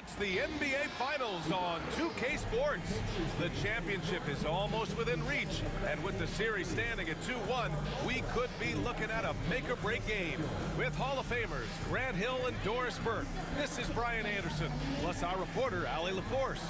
It's the NBA Finals on 2K Sports. The championship is almost within reach, and with the series standing at 2-1, we could be looking at a make-or-break game. With Hall of Famers Grant Hill and Doris Burke, this is Brian Anderson, plus our reporter, Allie LaForce.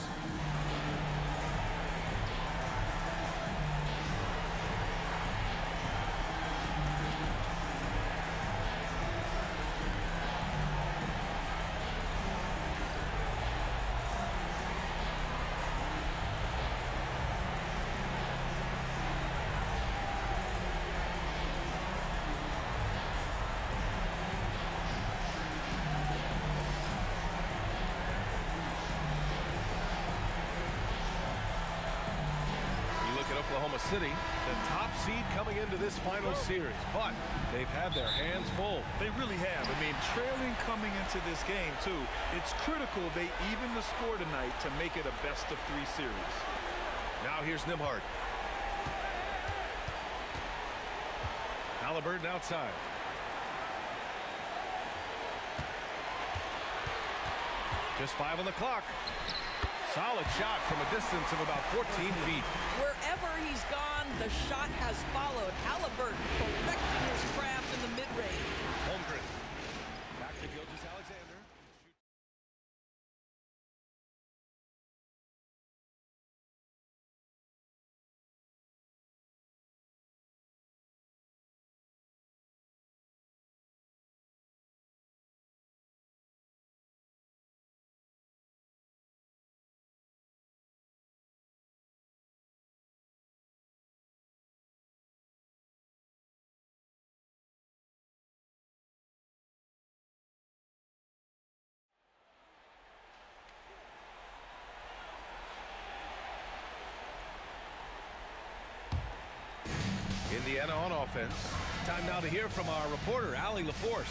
Oklahoma City, the top seed coming into this final series, but they've had their hands full. They really have. I mean, trailing coming into this game, too. It's critical they even the score tonight to make it a best-of-3 series. Now here's Nimhart. Haliburton outside. Just 5 on the clock. Solid shot from a distance of about 14 feet. Wherever he's gone, the shot has followed. Haliburton perfecting his craft in the mid-range. Holmgren. Back to Gilgeous-Alexander. Indiana on offense. Time now to hear from our reporter, Allie LaForce.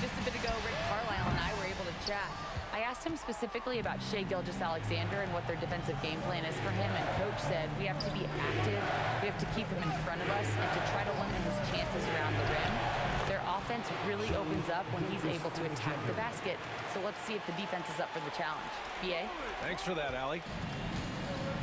Just a bit ago, Rick Carlisle and I were able to chat. I asked him specifically about Shai Gilgeous-Alexander and what their defensive game plan is for him, and Coach said we have to be active, we have to keep him in front of us, and to try to limit his chances around the rim. Their offense really opens up when he's able to attack the basket, so let's see if the defense is up for the challenge. BA? Thanks for that, Allie.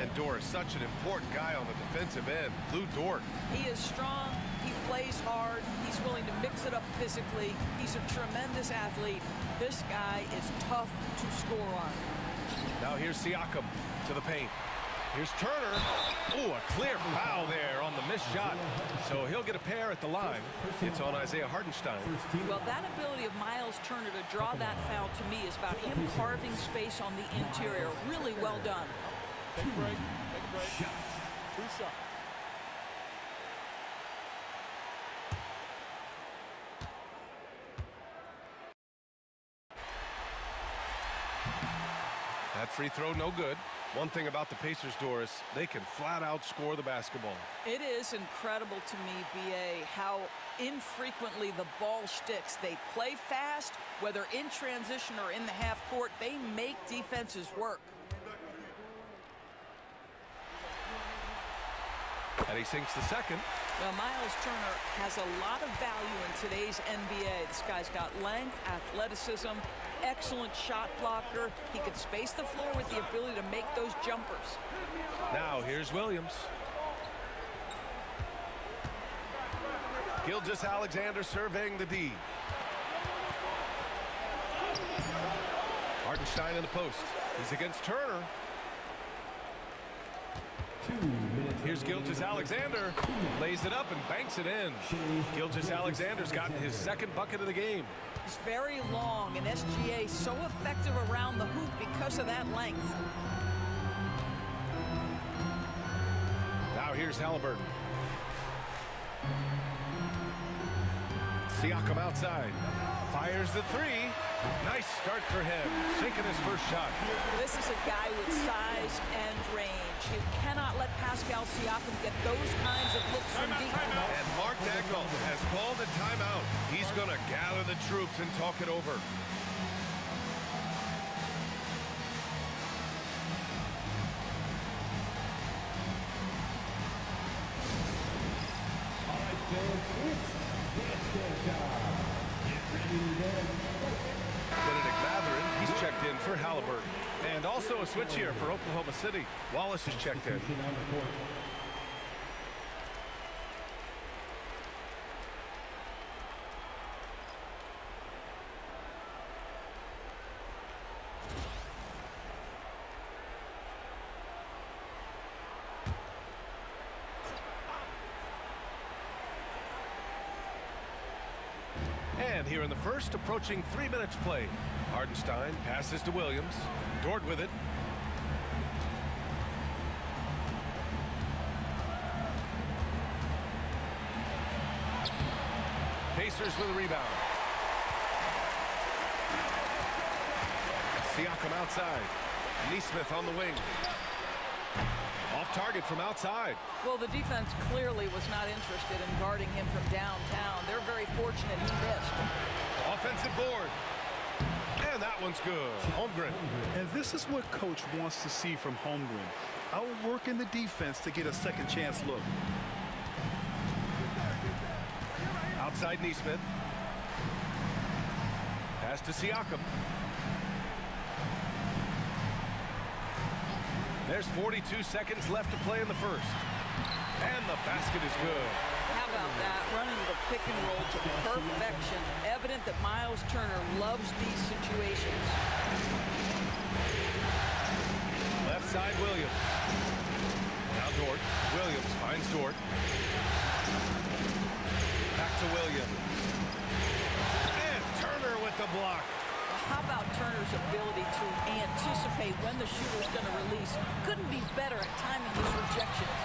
And Dort is such an important guy on the defensive end. Lou Dort. He is strong. He plays hard. He's willing to mix it up physically. He's a tremendous athlete. This guy is tough to score on. Now here's Siakam to the paint. Here's Turner. Oh, a clear foul there on the missed shot. So he'll get a pair at the line. It's on Isaiah Hartenstein. Well, that ability of Miles Turner to draw that foul to me is about him carving space on the interior. Really well done. Take a break. Take a break. Two shots. That free throw, no good. One thing about the Pacers, Doris, they can flat out score the basketball. It is incredible to me, BA, how infrequently the ball sticks. They play fast, whether in transition or in the half court. They make defenses work. And he sinks the second. Well, Miles Turner has a lot of value in today's NBA. This guy's got length, athleticism, excellent shot blocker. He could space the floor with the ability to make those jumpers. Now here's Williams. Gilgeous-Alexander surveying the D. Hartenstein in the post. He's against Turner. Here's Gilgeous-Alexander, lays it up and banks it in. Gilgeous-Alexander's gotten his second bucket of the game. He's very long, and SGA so effective around the hoop because of that length. Now here's Haliburton. Siakam outside, fires the three. Nice start for him, sinking his first shot. This is a guy with size and range. You cannot let Pascal Siakam get those kinds of looks from deep. And Mark Dagnall has called a timeout. He's going to gather the troops and talk it over. All right, fans, it's dance time. Get ready to dance. Benedict Mathurin He's checked in for Haliburton. And also a switch here for Oklahoma City. Wallace is checked in. And here in the first, approaching 3 minutes play. Hardenstein passes to Williams. Dort with it. Pacers with a rebound. Siakam outside. Nesmith on the wing. Off target from outside. Well, the defense clearly was not interested in guarding him from downtown. They're very fortunate he missed. Offensive board. And that one's good. Holmgren. And this is what coach wants to see from Holmgren. Outworking the defense to get a second chance look. Outside Nesmith. Pass to Siakam. There's 42 seconds left to play in the first. And the basket is good. How about that? Running the pick and roll to perfection. Evident that Miles Turner loves these situations. Left side Williams. Now Dort. Williams finds Dort. Back to Williams. And Turner with the block. How about Turner's ability to anticipate when the shooter's going to release? Couldn't be better at timing his rejections.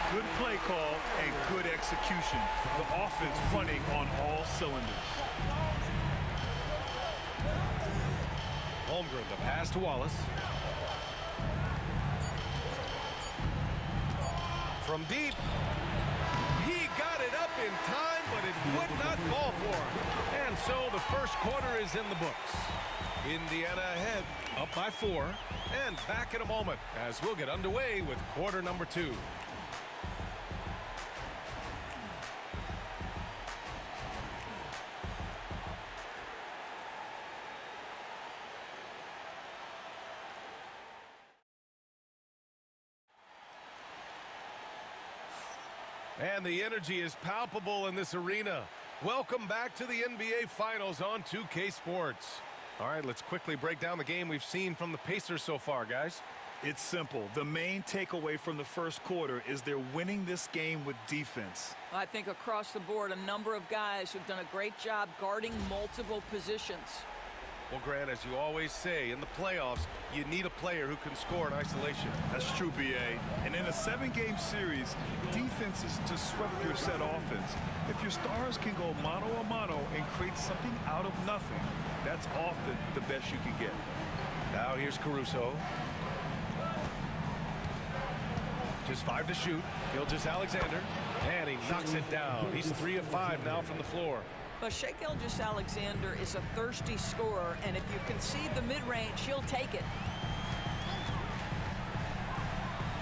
Good play call and good execution. The offense running on all cylinders. Holmgren, the pass to Wallace. From deep. He got it up in time, but it would not fall for him. And so the first quarter is in the books. Indiana ahead, up by 4. And back in a moment as we'll get underway with quarter number 2. And the energy is palpable in this arena. Welcome back to the NBA Finals on 2K Sports. All right, let's quickly break down the game we've seen from the Pacers so far, guys. It's simple. The main takeaway from the first quarter is they're winning this game with defense. I think across the board, a number of guys who've done a great job guarding multiple positions. Well, Grant, as you always say, in the playoffs, you need a player who can score in isolation. That's true, B.A. And in a 7-game series, defense is to disrupt your set offense. If your stars can go mano-a-mano and create something out of nothing, that's often the best you can get. Now here's Caruso. Just 5 to shoot. Gilgeous-Alexander. And he knocks it down. He's 3 of 5 now from the floor. But Shai Gilgeous-Alexander is a thirsty scorer, and if you concede the mid-range, he'll take it.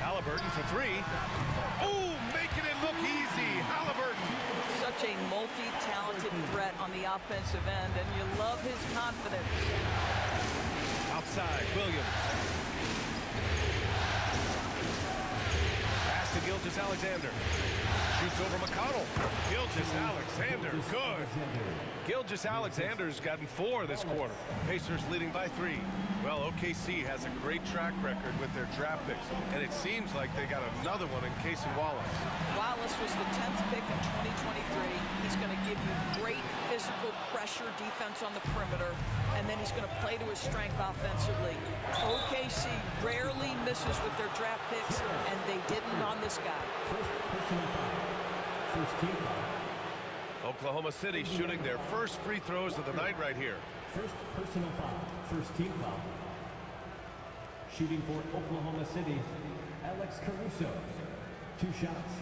Haliburton for 3. Oh, making it look easy. Haliburton. Such a multi-talented threat on the offensive end, and you love his confidence. Outside, Williams. Pass to Gilgeous-Alexander. Shoots over McConnell. Gilgeous-Alexander, good. Gilgeous-Alexander's gotten 4 this quarter. Pacers leading by 3. Well, OKC has a great track record with their draft picks, and it seems like they got another one in Casey Wallace. Wallace was the 10th pick in 2023. He's going to give you great physical pressure defense on the perimeter, and then he's going to play to his strength offensively. OKC rarely misses with their draft picks, and they didn't on this guy. First team foul. Oklahoma City shooting their first free throws of the night right here. First personal foul. First team foul. Shooting for Oklahoma City, Alex Caruso. 2 shots.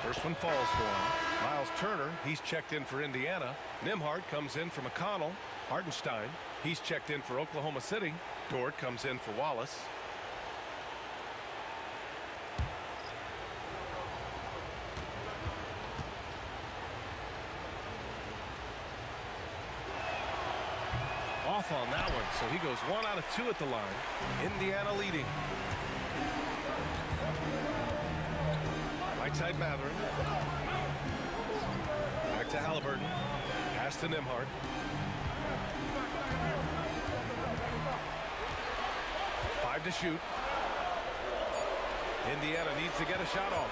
First one falls for him. Miles Turner, he's checked in for Indiana. Nembhard comes in for McConnell. Hartenstein, he's checked in for Oklahoma City. Dort comes in for Wallace. Off on that one, so he goes 1 out of 2 at the line. Indiana leading. Right side Mathurin. Back to Haliburton. Pass to Nembhard. Five to shoot. Indiana needs to get a shot off.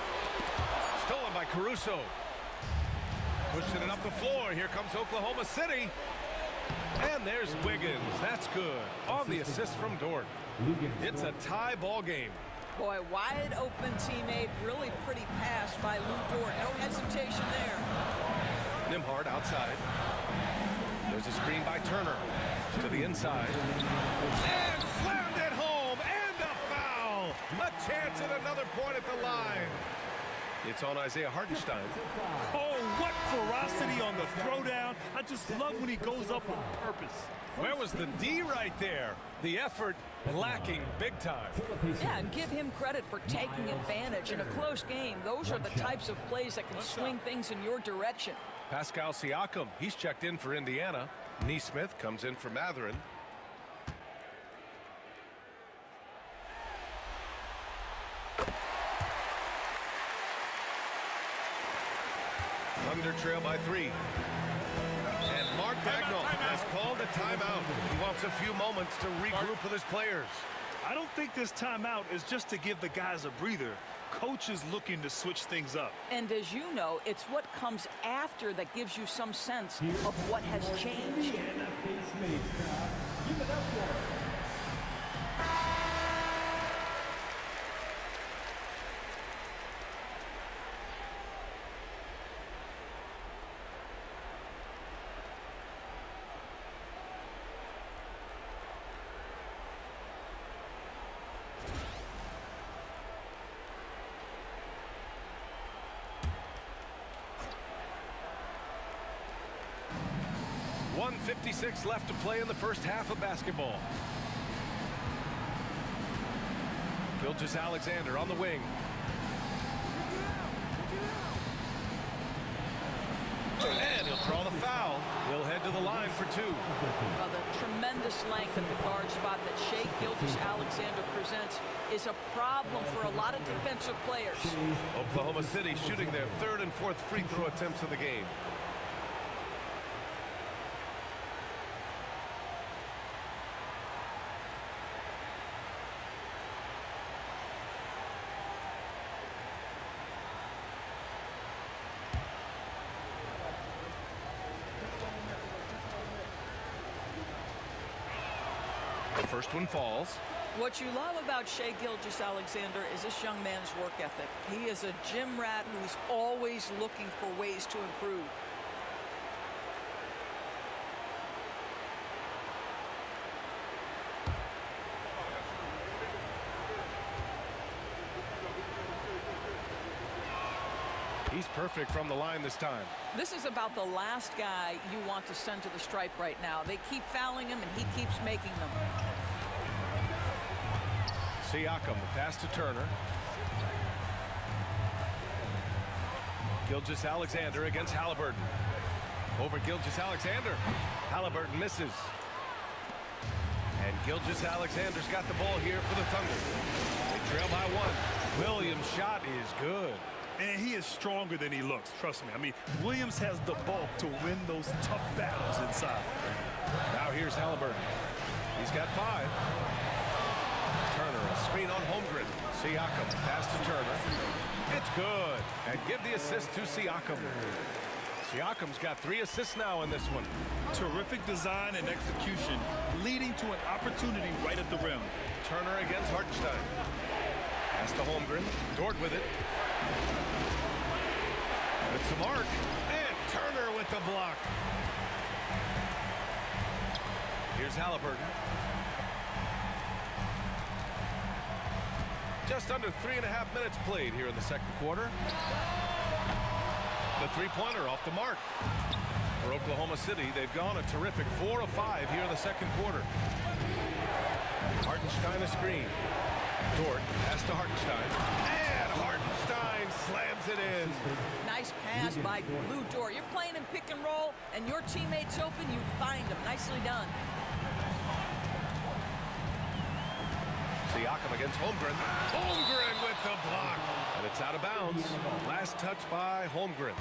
Stolen by Caruso. Pushing it up the floor. Here comes Oklahoma City. And there's Wiggins. That's good. On the assist from Dort. It's a tie ball game. Boy, wide open teammate. Really pretty pass by Lou Dort. No hesitation there. Nembhard outside. There's a screen by Turner. To the inside. And slammed it home. And a foul. A chance at another point at the line. It's on Isaiah Hartenstein. Oh, what ferocity on the throwdown. I just love when he goes up on purpose. Where was the D right there? The effort lacking big time. Yeah, and give him credit for taking advantage in a close game. Those are the types of plays that can swing things in your direction. Pascal Siakam, he's checked in for Indiana. Nesmith comes in for Mathurin. Thunder trail by 3. And Mark Dagnall has called a timeout. He wants a few moments to regroup with his players. I don't think this timeout is just to give the guys a breather. Coach is looking to switch things up. And as you know, it's what comes after that gives you some sense of what has changed. Give it up for him. .56 left to play in the first half of basketball. Gilgeous-Alexander on the wing. And he'll draw the foul. He'll head to the line for 2. Well, the tremendous length at the guard spot that Shai Gilgeous-Alexander presents is a problem for a lot of defensive players. Oklahoma City shooting their 3rd and 4th free throw attempts of the game. The first one falls. What you love about Shai Gilgeous-Alexander is this young man's work ethic. He is a gym rat who's always looking for ways to improve. He's perfect from the line this time. This is about the last guy you want to send to the stripe right now. They keep fouling him, and he keeps making them. Siakam, the pass to Turner. Gilgeous-Alexander against Haliburton. Over Gilgeous-Alexander. Haliburton misses. And Gilgeous-Alexander's got the ball here for the Thunder. They trail by 1. Williams' shot is good. And he is stronger than he looks, trust me. I mean, Williams has the bulk to win those tough battles inside. Now here's Haliburton. He's got 5. Turner, a screen on Holmgren. Siakam, pass to Turner. It's good. And give the assist to Siakam. Siakam's got 3 assists now in this one. Terrific design and execution, leading to an opportunity right at the rim. Turner against Hartenstein. Pass to Holmgren. Dort with it. It's a mark. And Turner with the block. Here's Haliburton. Just under 3.5 minutes played here in the second quarter. The three-pointer off the mark. for Oklahoma City. They've gone a terrific 4 of 5 here in the second quarter. Hartenstein a screen. Dort pass to Hartenstein. And Hartenstein slams it in. Nice pass by Lou Dort. You're playing in pick and roll, and your teammate's open, you find them. Nicely done. Siakam against Holmgren. Holmgren with the block. And it's out of bounds. Last touch by Holmgren.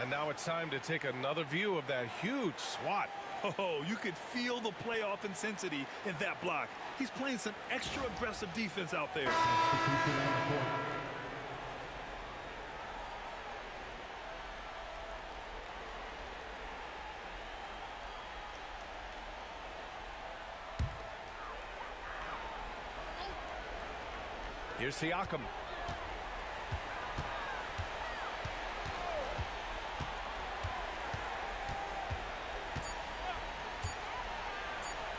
And now it's time to take another view of that huge swat. Oh, you could feel the playoff intensity in that block. He's playing some extra aggressive defense out there. Here's Siakam.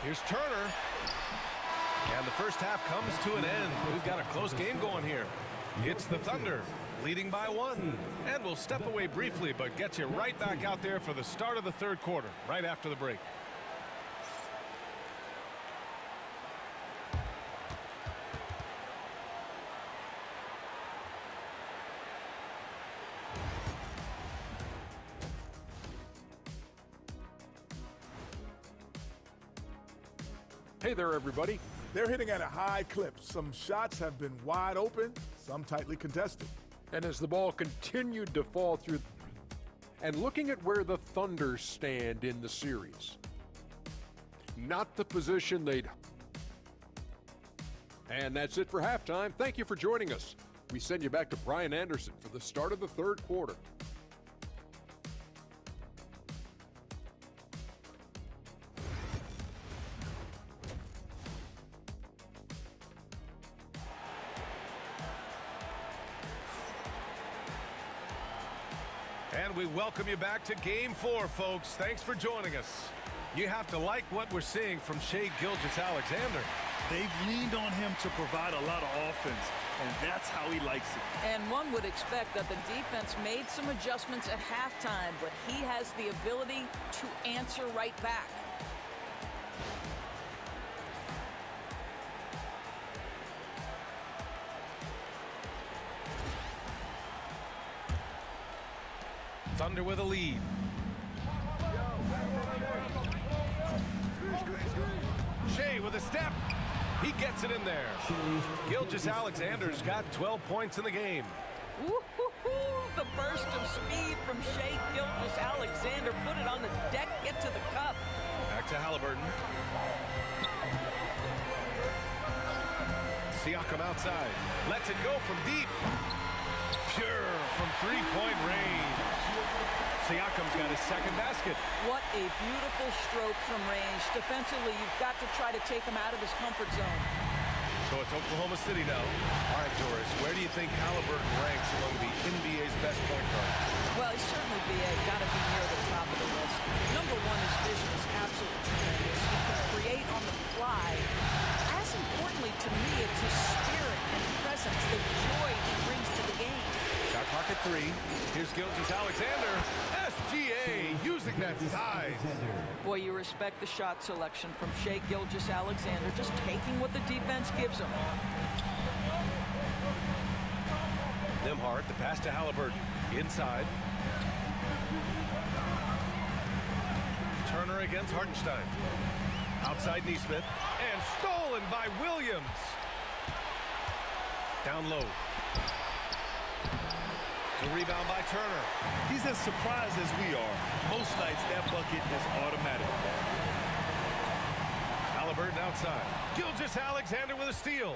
Here's Turner. And the first half comes to an end. We've got a close game going here. It's the Thunder leading by 1. And we'll step away briefly, but get you right back out there for the start of the third quarter, right after the break. Hey there, everybody. They're hitting at a high clip. Some shots have been wide open, some tightly contested. And as the ball continued to fall through, and looking at where the Thunder stand in the series, not the position they'd. And that's it for halftime. Thank you for joining us. We send you back to Brian Anderson for the start of the third quarter. And we welcome you back to Game 4, folks. Thanks for joining us. You have to like what we're seeing from Shai Gilgeous-Alexander. They've leaned on him to provide a lot of offense, and that's how he likes it. And one would expect that the defense made some adjustments at halftime, but he has the ability to answer right back. Thunder with a lead. Shai with a step. He gets it in there. Gilgeous-Alexander's got 12 points in the game. Woo-hoo-hoo! The burst of speed from Shai Gilgeous-Alexander. Put it on the deck, get to the cup. Back to Haliburton. Siakam outside. Lets it go from deep. Pure from three-point range. Siakam's got his second basket. What a beautiful stroke from range. Defensively, you've got to try to take him out of his comfort zone. So it's Oklahoma City now. All right, Doris, where do you think Haliburton ranks among the NBA's best point guards? Well, he's certainly got to be near the top of the list. Number one, his vision is absolutely tremendous. He can create on the fly. As importantly to me, it's his spirit and presence, the joy he brings to the game. Shot clock at 3. Here's Gilgeous-Alexander. SGA using that size. Boy, you respect the shot selection from Shai Gilgeous-Alexander, just taking what the defense gives him. Nembhard, the pass to Haliburton. Inside. Turner against Hartenstein. Outside Nesmith. And stolen by Williams. Down low. The rebound by Turner. He's as surprised as we are. Most nights, that bucket is automatic. Haliburton outside. Gilgeous-Alexander with a steal.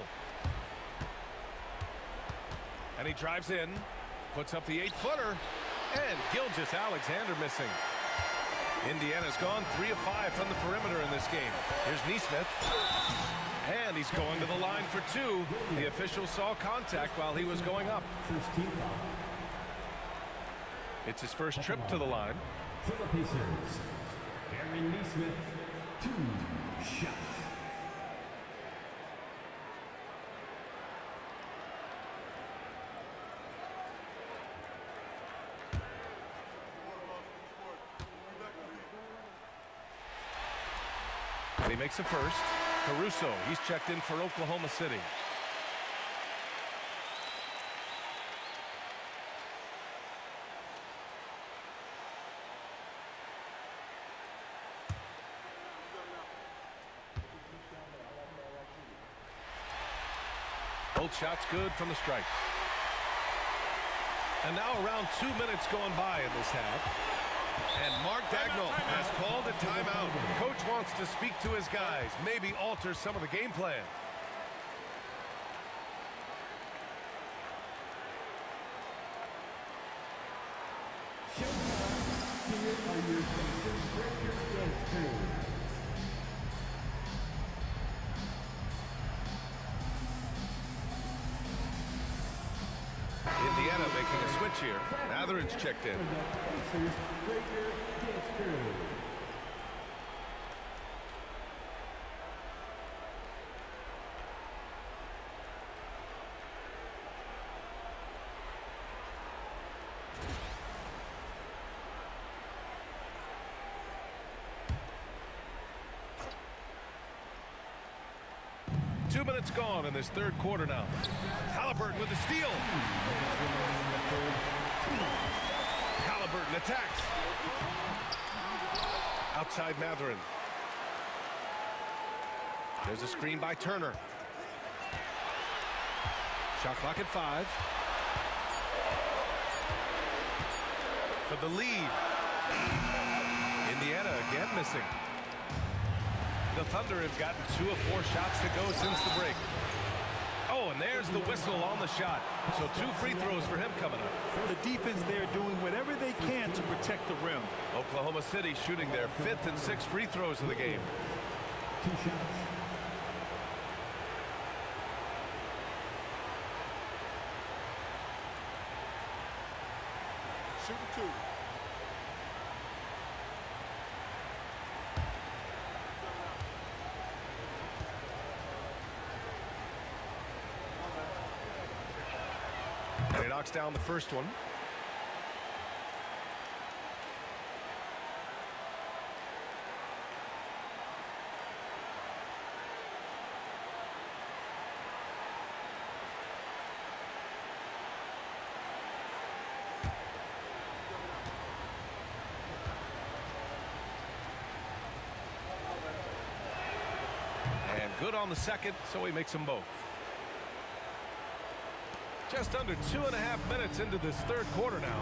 And he drives in. Puts up the 8-footer. And Gilgeous-Alexander missing. Indiana's gone 3 of 5 from the perimeter in this game. Here's Nesmith. And he's going to the line for 2. The official saw contact while he was going up. First team foul. It's his first trip to the line. For the Pacers, Aaron Nesmith, 2 shots. And he makes a first. Caruso, he's checked in for Oklahoma City. Both shots good from the strike. And now around 2 minutes going by in this half. And Mark Dagnall has called a timeout. Coach wants to speak to his guys, maybe alter some of the game plan. Here are your Pacers breaker dance crew. Indiana making a switch here. Matherin's checked in. Pacers breaker dance crew. Two minutes gone in this third quarter now. Haliburton with the steal. Haliburton attacks. Outside Matherin. There's a screen by Turner. Shot clock at 5. For the lead. Indiana again missing. The Thunder have gotten 2 of 4 shots to go since the break. Oh, and there's the whistle on the shot. So 2 free throws for him coming up. The defense there doing whatever they can to protect the rim. Oklahoma City shooting their 5th and 6th free throws of the game. 2 shots. Shooting 2. And he knocks down the first one. And good on the second, so he makes them both. Just under 2.5 minutes into this third quarter now.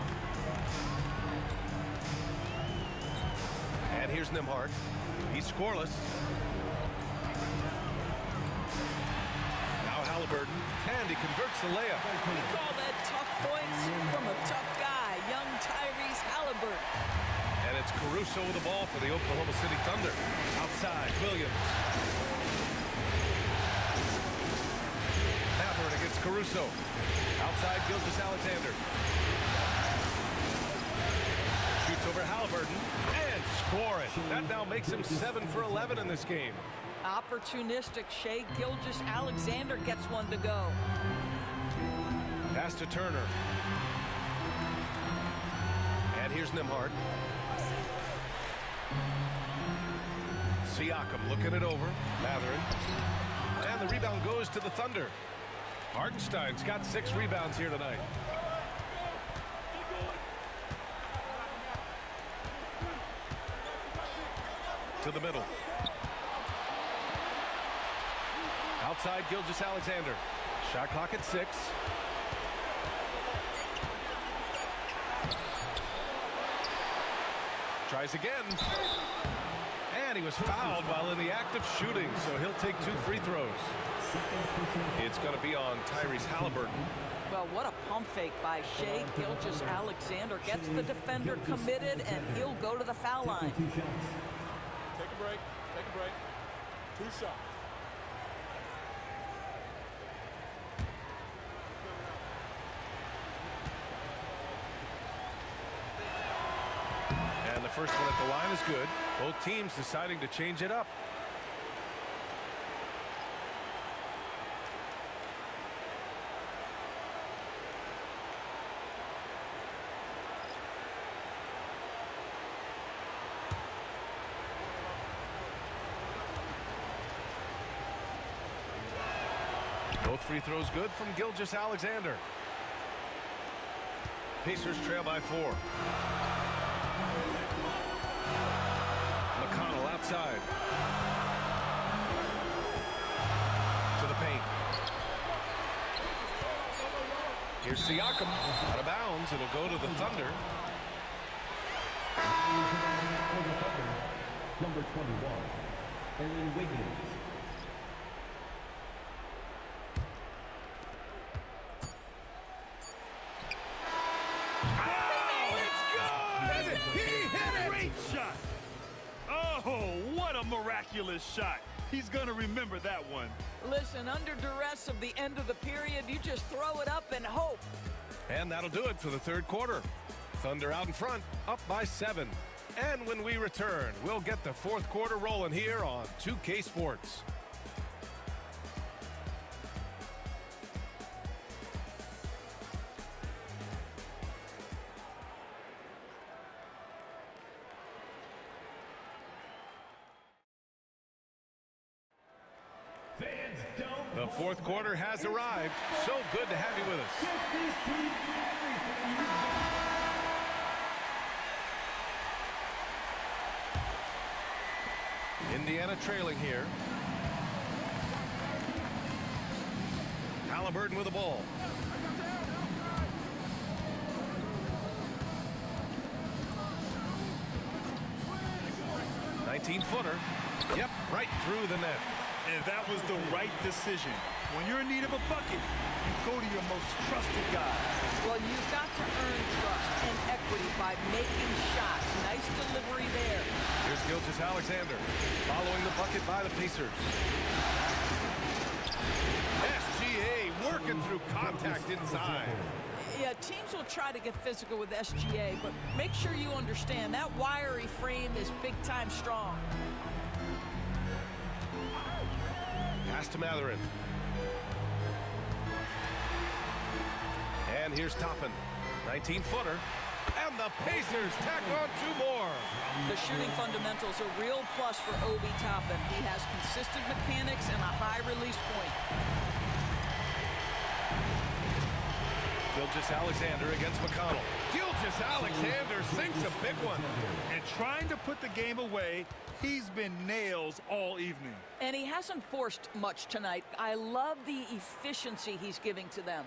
And here's Nembhard. He's scoreless. Now Haliburton, and he converts the layup. We call that tough points from a tough guy, young Tyrese Haliburton. And it's Caruso with the ball for the Oklahoma City Thunder. Outside, Williams. Matherin against Caruso. Outside, Gilgeous-Alexander. Shoots over Haliburton and score it. That now makes him 7 for 11 in this game. Opportunistic Shai Gilgeous-Alexander gets one to go. Pass to Turner. And here's Nembhard. Siakam looking it over. Matherin. And the rebound goes to the Thunder. Hartenstein's got 6 rebounds here tonight. To the middle. Outside, Gilgeous-Alexander. Shot clock at 6. Tries again. And he was fouled while in the act of shooting, so he'll take 2 free throws. It's going to be on Tyrese Haliburton. Well, what a pump fake by Shai Gilgeous-Alexander. Gets the defender committed, and he'll go to the foul line. 2 shots. Take a break. Take a break. 2 shots. And the first one at the line is good. Both teams deciding to change it up. Both free throws good from Gilgeous-Alexander. Pacers trail by 4. McConnell outside. To the paint. Here's Siakam. Out of bounds. It'll go to the Thunder. Number 21, Aaron Wiggins. Great shot. Oh, what a miraculous shot. He's going to remember that one. Listen, under duress of the end of the period, you just throw it up and hope. And that'll do it for the third quarter. Thunder out in front, up by 7. And when we return, we'll get the fourth quarter rolling here on 2K Sports. The fourth quarter has arrived. So good to have you with us. Indiana trailing here. Haliburton with the ball. $19-footer. Yep, right through the net. And that was the right decision. When you're in need of a bucket, you go to your most trusted guy. Well, you've got to earn trust and equity by making shots. Nice delivery there. Here's Gilgeous-Alexander following the bucket by the Pacers. SGA working through contact inside. Yeah, teams will try to get physical with SGA, but make sure you understand that wiry frame is big-time strong. Pass to Matherin. And here's Toppin. 19-footer. And the Pacers tack on 2 more. The shooting fundamentals are real plus for Obi Toppin. He has consistent mechanics and a high release point. Gilgeous-Alexander against McConnell. Gilgeous-Alexander sinks a big one. And trying to put the game away, he's been nails all evening. And he hasn't forced much tonight. I love the efficiency he's giving to them.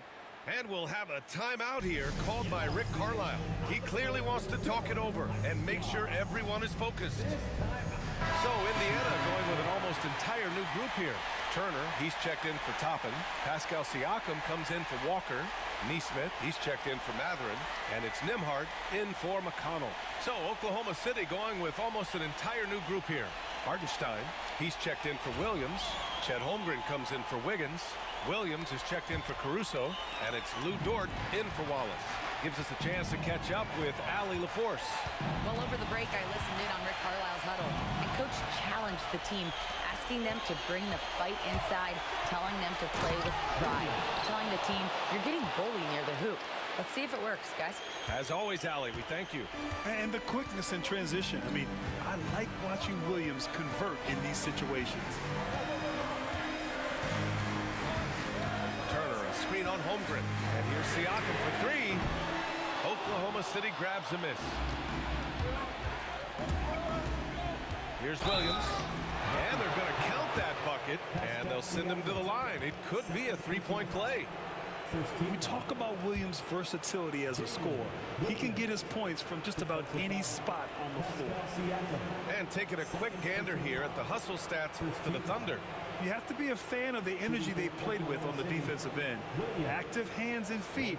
And we'll have a timeout here called by Rick Carlisle. He clearly wants to talk it over and make sure everyone is focused. So Indiana going with an almost entire new group here. Turner, he's checked in for Toppin. Pascal Siakam comes in for Walker. Nesmith, he's checked in for Matherin. And it's Nembhard in for McConnell. So Oklahoma City going with almost an entire new group here. Hartenstein, he's checked in for Williams. Chet Holmgren comes in for Wiggins. Williams is checked in for Caruso. And it's Lou Dort in for Wallace. Gives us a chance to catch up with Allie LaForce. Well, over the break, I listened in on Rick Carlisle's huddle, and Coach challenged the team, asking them to bring the fight inside, telling them to play with pride, telling the team, you're getting bullied near the hoop. Let's see if it works, guys. As always, Allie, we thank you. And the quickness in transition. I mean, I like watching Williams convert in these situations. Turner, a screen on Holmgren. And here's Siakam for 3. Oklahoma City grabs a miss. Here's Williams. And they're going to count that bucket. And they'll send him to the line. It could be a 3-point play. We talk about Williams' versatility as a scorer. He can get his points from just about any spot on the floor. And taking a quick gander here at the hustle stats for the Thunder. You have to be a fan of the energy they've played with on the defensive end. Active hands and feet,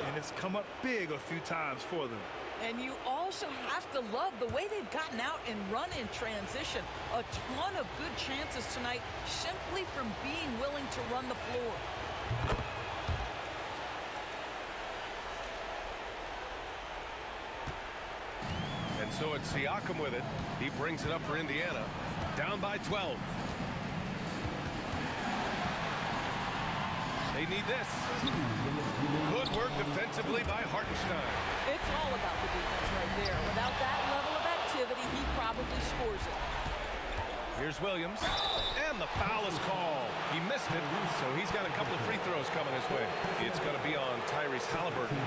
and it's come up big a few times for them. And you also have to love the way they've gotten out and run in transition. A ton of good chances tonight simply from being willing to run the floor. And so it's Siakam with it. He brings it up for Indiana. Down by 12. They need this. Good work defensively by Hartenstein. It's all about the defense right there. Without that level of activity, he probably scores it. Here's Williams. And the foul is called. He missed it, so he's got a couple of free throws coming his way. It's going to be on Tyrese Haliburton.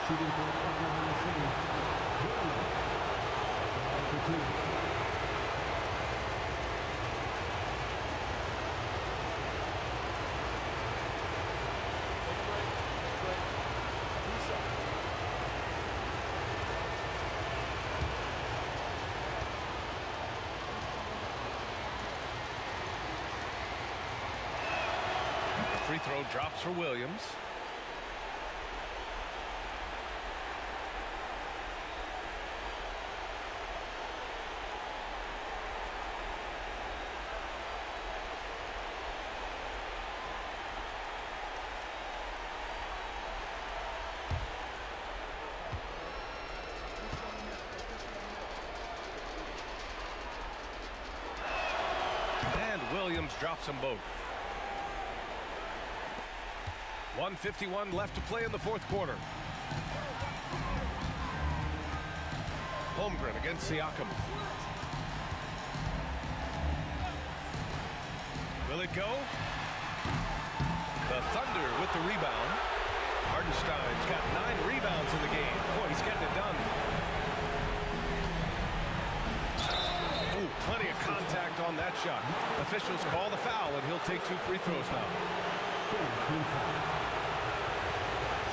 Shooting for Oklahoma City. For 2. Free throw drops for Williams. And Williams drops them both. 1:51 left to play in the fourth quarter. Holmgren against Siakam. Will it go? The Thunder with the rebound. Hardenstein's got 9 rebounds in the game. Boy, he's getting it done. Ooh, plenty of contact on that shot. Officials call the foul, and he'll take 2 free throws now.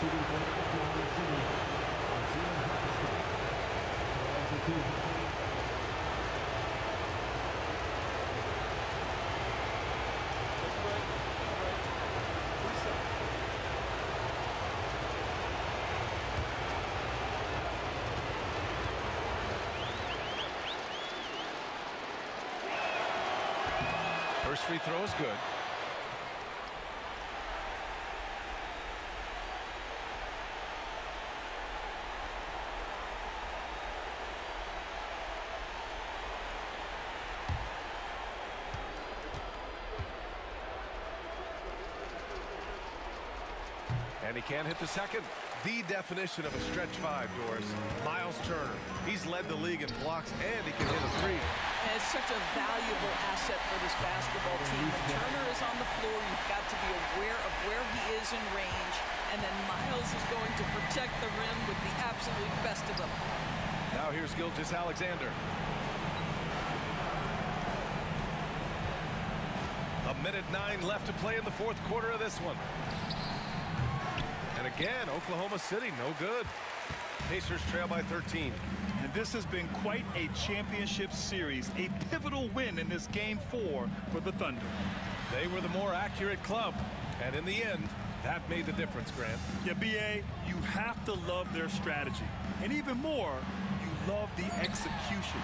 Shooting for Oklahoma City. For 2. First free throw is good. And he can't hit the second. The definition of a stretch 5, Doris. Miles Turner. He's led the league in blocks, and he can hit a 3. And it's such a valuable asset for this basketball team. When Turner is on the floor, you've got to be aware of where he is in range. And then Miles is going to protect the rim with the absolute best of them. Now here's Gilgeous-Alexander. A minute 9 left to play in the fourth quarter of this one. And again, Oklahoma City, no good. Pacers trail by 13. And this has been quite a championship series, a pivotal win in this Game 4 for the Thunder. They were the more accurate club, and in the end, that made the difference, Grant. Yeah, B.A., you have to love their strategy. And even more, you love the execution.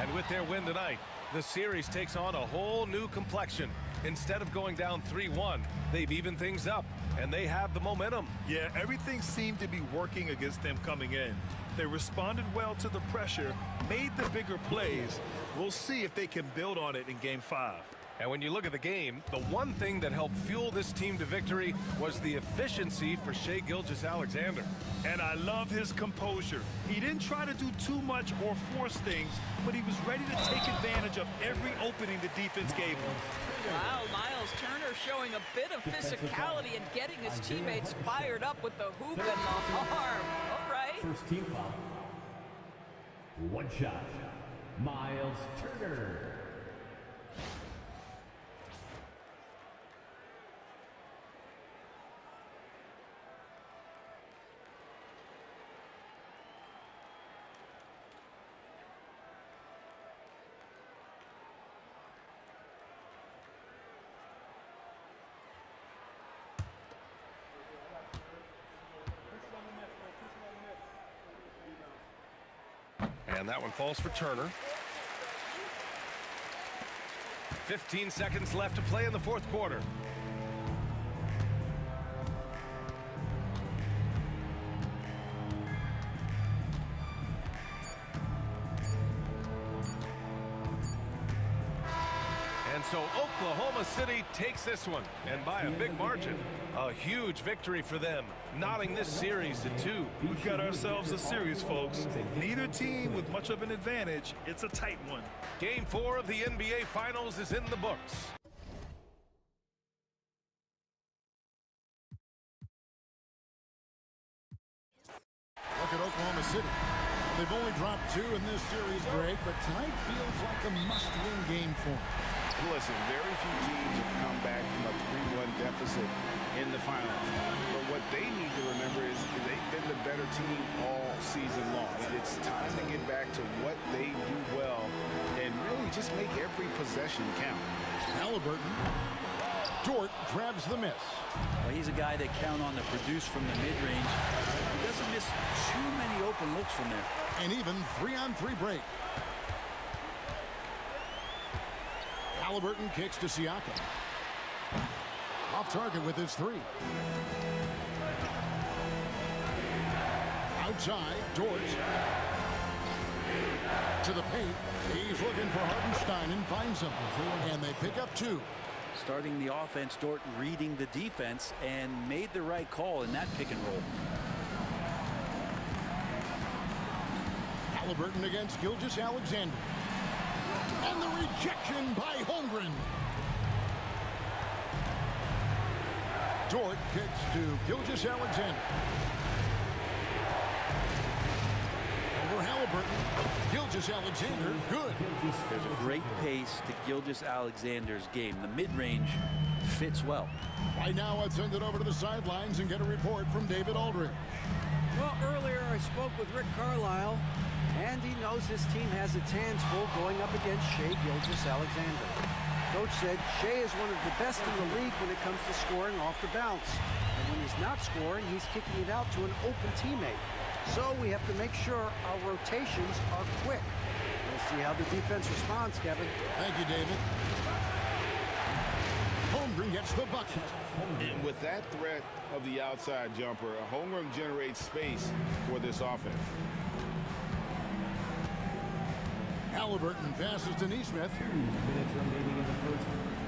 And with their win tonight, the series takes on a whole new complexion. Instead of going down 3-1, they've evened things up, and they have the momentum. Yeah, everything seemed to be working against them coming in. They responded well to the pressure, made the bigger plays. We'll see if they can build on it in Game 5. And when you look at the game, the one thing that helped fuel this team to victory was the efficiency for Shai Gilgeous-Alexander. And I love his composure. He didn't try to do too much or force things, but he was ready to take advantage of every opening the defense gave him. Wow, Miles Turner showing a bit of physicality and getting his teammates fired up with the hoop and the arm. All right. First team foul. One shot. Miles Turner. And that one falls for Turner. 15 seconds left to play in the fourth quarter. And so Oklahoma City takes this one, and by a big margin. A huge victory for them, knotting this series to 2. We've got ourselves a series, folks. Neither team with much of an advantage. It's a tight one. Game 4 of the NBA Finals is in the books. Look at Oklahoma City. They've only dropped 2 in this series, Greg, but tonight feels like a must-win game for them. Listen, very few teams have come back from a 3-1 deficit in the finals. But what they need to remember is they've been the better team all season long. And it's time to get back to what they do well and really just make every possession count. Haliburton. Dort grabs the miss. Well, he's a guy they count on to produce from the mid-range. He doesn't miss too many open looks from there. An even 3-on-3 break. Haliburton kicks to Siakam. Off target with his 3. Outside, Dort. To the paint. He's looking for Hartenstein and finds him. And they pick up 2. Starting the offense, Dort reading the defense and made the right call in that pick and roll. Haliburton against Gilgeous-Alexander. And the rejection by Holmgren. Dort kicks to Gilgeous-Alexander. Over Haliburton. Gilgeous-Alexander, good. There's a great pace to Gilgeous-Alexander's game. The mid-range fits well. Right now, let's send it over to the sidelines and get a report from David Aldridge. Well, earlier I spoke with Rick Carlisle, and he knows his team has its hands full going up against Shai Gilgeous-Alexander. Coach said Shai is one of the best in the league when it comes to scoring off the bounce. And when he's not scoring, he's kicking it out to an open teammate. So we have to make sure our rotations are quick. We'll see how the defense responds, Kevin. Thank you, David. Holmgren gets the bucket. And with that threat of the outside jumper, Holmgren generates space for this offense. Haliburton passes to Neesmith. 2 minutes remaining in the first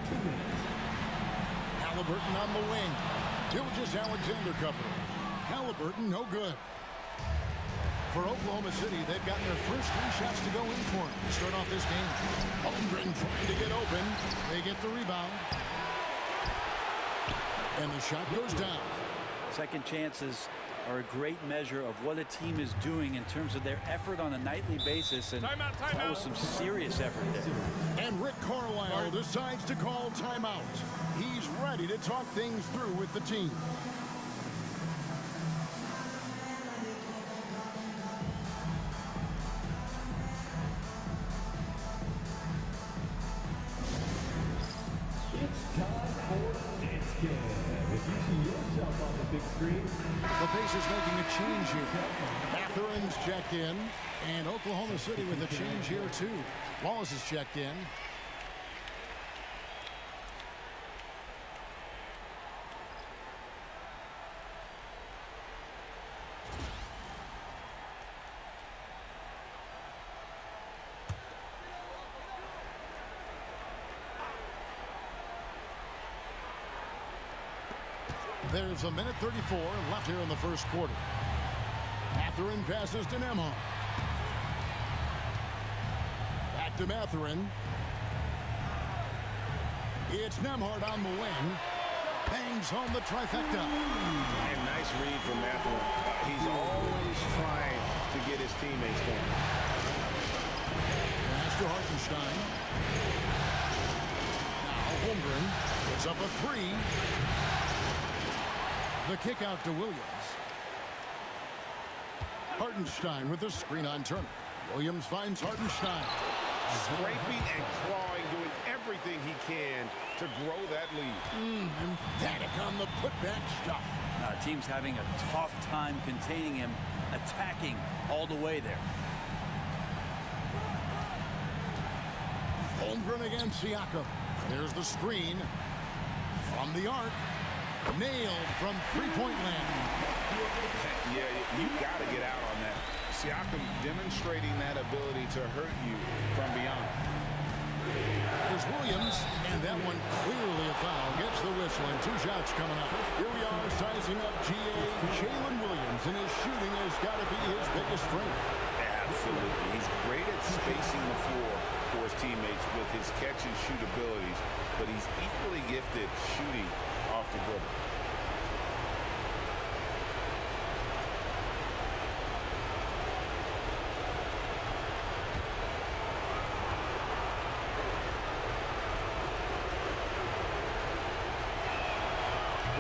2 minutes. Haliburton on the wing. Gilgeous-Alexander covering. Haliburton no good. For Oklahoma City, they've gotten their first 3 shots to go in for them to start off this game. Holmgren trying to get open. They get the rebound. And the shot goes down. Second chances are a great measure of what a team is doing in terms of their effort on a nightly basis. And that was some serious effort there. And Rick Carlisle decides to call timeout. He's ready to talk things through with the team. The Pacers making a change here. Mathurin's checked in, and Oklahoma City with a change here too. Wallace is checked in. There's a minute 34 left here in the first quarter. Mathurin passes to Nembhard. Back to Mathurin. It's Nembhard on the wing. Bangs home the trifecta. And nice read from Mathurin. He's always trying to get his teammates going. Pass to Hartenstein. Now Holmgren puts up a 3. The kick out to Williams. Hartenstein with the screen on Turner. Williams finds Hartenstein. Scraping and clawing, doing everything he can to grow that lead. Emphatic on the putback stuff. Team's having a tough time containing him, attacking all the way there. Holmgren against Siakam. There's the screen from the arc. Nailed from three-point land. Yeah, you got to get out on that. Siakam demonstrating that ability to hurt you from beyond. There's Williams. That one clearly a foul. Gets the whistle and 2 shots coming up. Here we are sizing up GA Jalen Williams, and his shooting has got to be his biggest strength. Absolutely. He's great at spacing the floor for his teammates with his catch and shoot abilities, but he's equally gifted shooting off the dribble.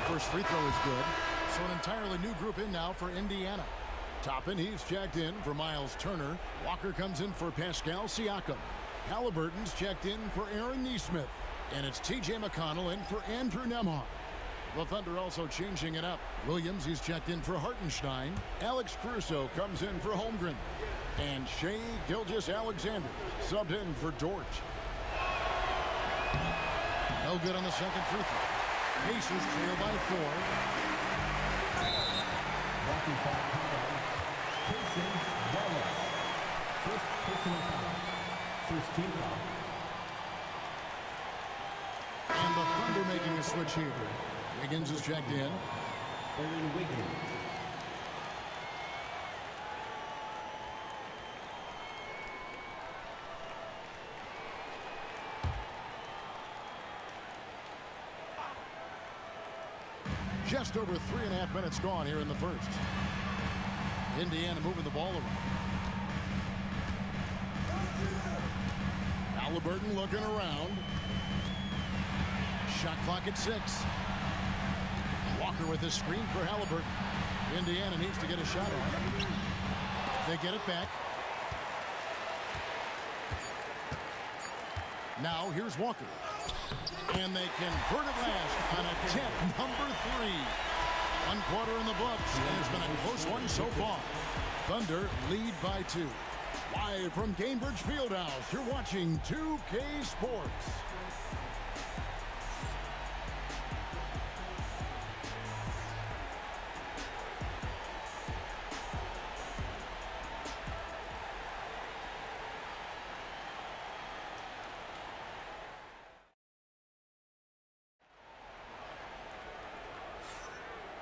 First free throw is good. So an entirely new group in now for Indiana. Toppin, he's checked in for Miles Turner. Walker comes in for Pascal Siakam. Haliburton's checked in for Aaron Nesmith. And it's TJ McConnell in for Andrew Nembhard. The Thunder also changing it up. Williams, he's checked in for Hartenstein. Alex Caruso comes in for Holmgren. And Shai Gilgeous-Alexander subbed in for Dort. No good on the second free throw. Pacers trail by 4. Walking foul, First personal foul. First team foul. And the Thunder making a switch here. Wiggins is checked in. Aaron Wiggins. Just over 3.5 minutes gone here in the first. Indiana moving the ball around. Haliburton looking around. Shot clock at 6. Walker with his screen for Haliburton. Indiana needs to get a shot on. They get it back. Now here's Walker. And they convert it last on attempt number 3. 1 quarter in the books, and it's been a close one so far. Thunder lead by 2. Live from Gainbridge Fieldhouse, you're watching 2K Sports.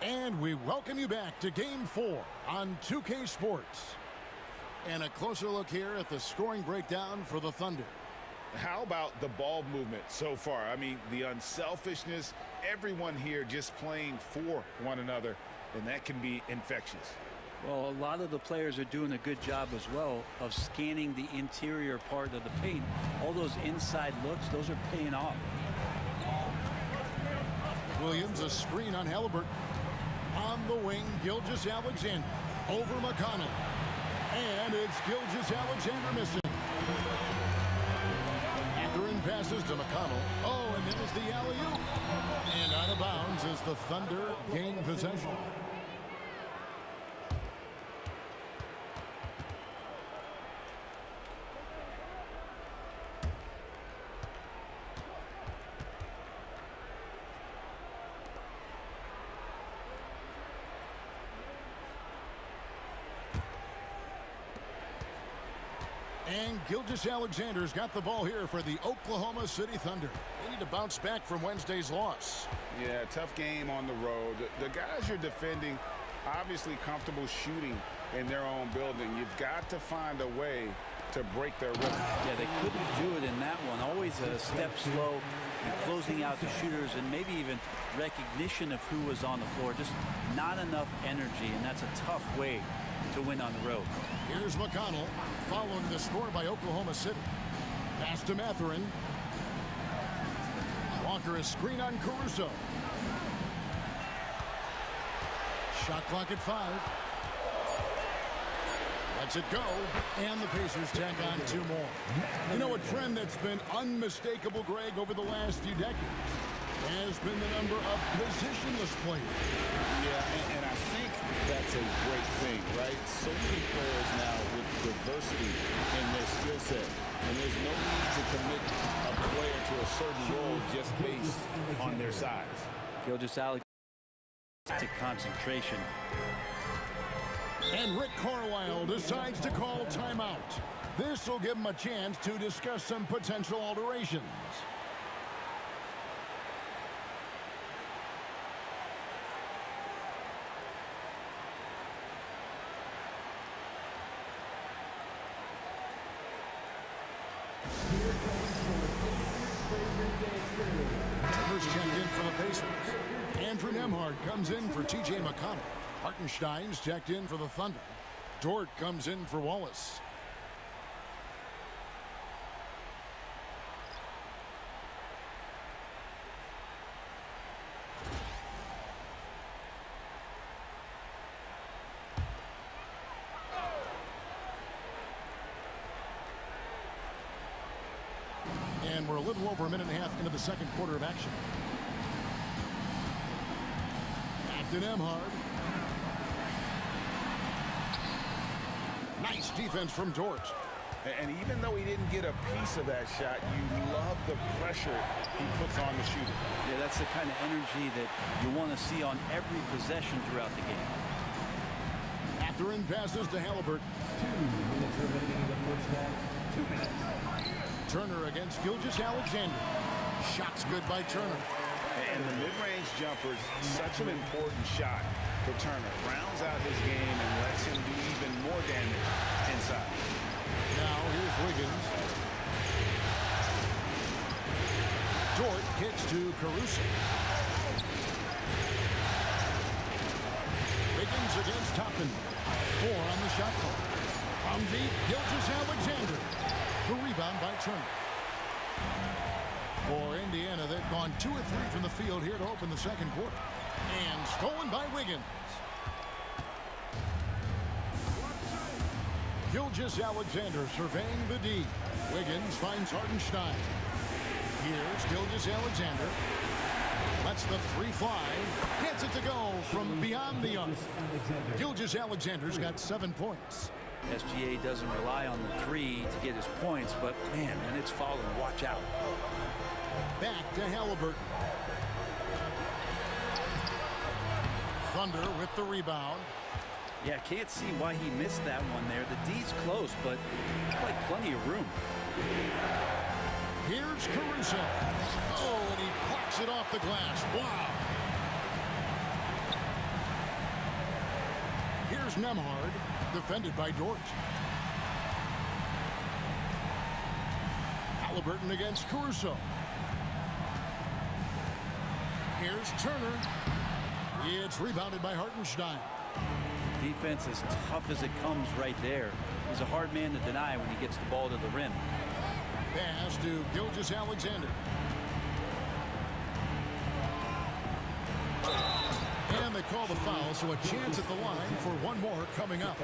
And we welcome you back to Game 4 on 2K Sports. And a closer look here at the scoring breakdown for the Thunder. How about the ball movement so far? I mean, the unselfishness, everyone here just playing for one another, and that can be infectious. Well, a lot of the players are doing a good job as well of scanning the interior part of the paint. All those inside looks, those are paying off. Williams, a screen on Haliburton. On the wing, Gilgeous-Alexander. Over McConnell. And it's Gilgeous-Alexander missing. Catherine passes to McConnell. Oh, and there's the alley-oop. And out of bounds as the Thunder gain possession. And Gilgeous-Alexander's got the ball here for the Oklahoma City Thunder. They need to bounce back from Wednesday's loss. Yeah, tough game on the road. The guys you're defending, obviously comfortable shooting in their own building. You've got to find a way to break their rhythm. Yeah, they couldn't do it in that one. Always a step slow and closing out the shooters, and maybe even recognition of who was on the floor. Just not enough energy, and that's a tough way to win on the road. Here's McConnell following the score by Oklahoma City. Pass to Mathurin. Walker a screen on Caruso. Shot clock at 5. Lets it go. And the Pacers tack on 2 more. You know, a trend that's been unmistakable, Greg, over the last few decades has been the number of positionless players. Yeah, and I think that's a great thing, right? So many players now with diversity in their skill set. And there's no need to commit a player to a certain role just based on their size. Gilgeous-Alexander to concentration. And Rick Carlisle decides to call timeout. This will give him a chance to discuss some potential alterations. Turner's checked in for the Pacers. Andrew Nembhard comes in for T.J. McConnell. Hartenstein's checked in for the Thunder. Dort comes in for Wallace. And we're a little over a minute and a half into the second quarter of action. Back to Nembhard. Nice defense from Dort. And even though he didn't get a piece of that shot, you love the pressure he puts on the shooter. Yeah, that's the kind of energy that you want to see on every possession throughout the game. Catherine passes to Haliburton. 2 minutes remaining in the first half. 2 minutes. Turner against Gilgeous-Alexander. Shots good by Turner. And the mid-range jumper is such an important shot for Turner. Rounds out his game and lets him do even more damage inside. Now here's Wiggins. Dort kicks to Caruso. Wiggins against Toppin. 4 on the shot clock. From deep, Gilgeous-Alexander. The rebound by Turner. For Indiana, they've gone 2 of 3 from the field here to open the second quarter. And stolen by Wiggins. Gilgeous-Alexander surveying the D. Wiggins finds Hartenstein. Here's Gilgeous-Alexander. Lets the 3 fly. Gets it to go from beyond the arc. Gilgeous-Alexander's got 7 points. SGA doesn't rely on the 3 to get his points, but man, when it's falling, watch out. Back to Haliburton. Thunder with the rebound. Yeah, can't see why he missed that one there. The D's close, but like plenty of room. Here's Caruso. Oh, and he plucks it off the glass. Wow. Here's Nembhard, defended by Dort. Haliburton against Caruso. Here's Turner. It's rebounded by Hartenstein. Defense as tough as it comes right there. He's a hard man to deny when he gets the ball to the rim. Pass to Gilgeous-Alexander. And they call the foul, so a chance at the line for one more coming up.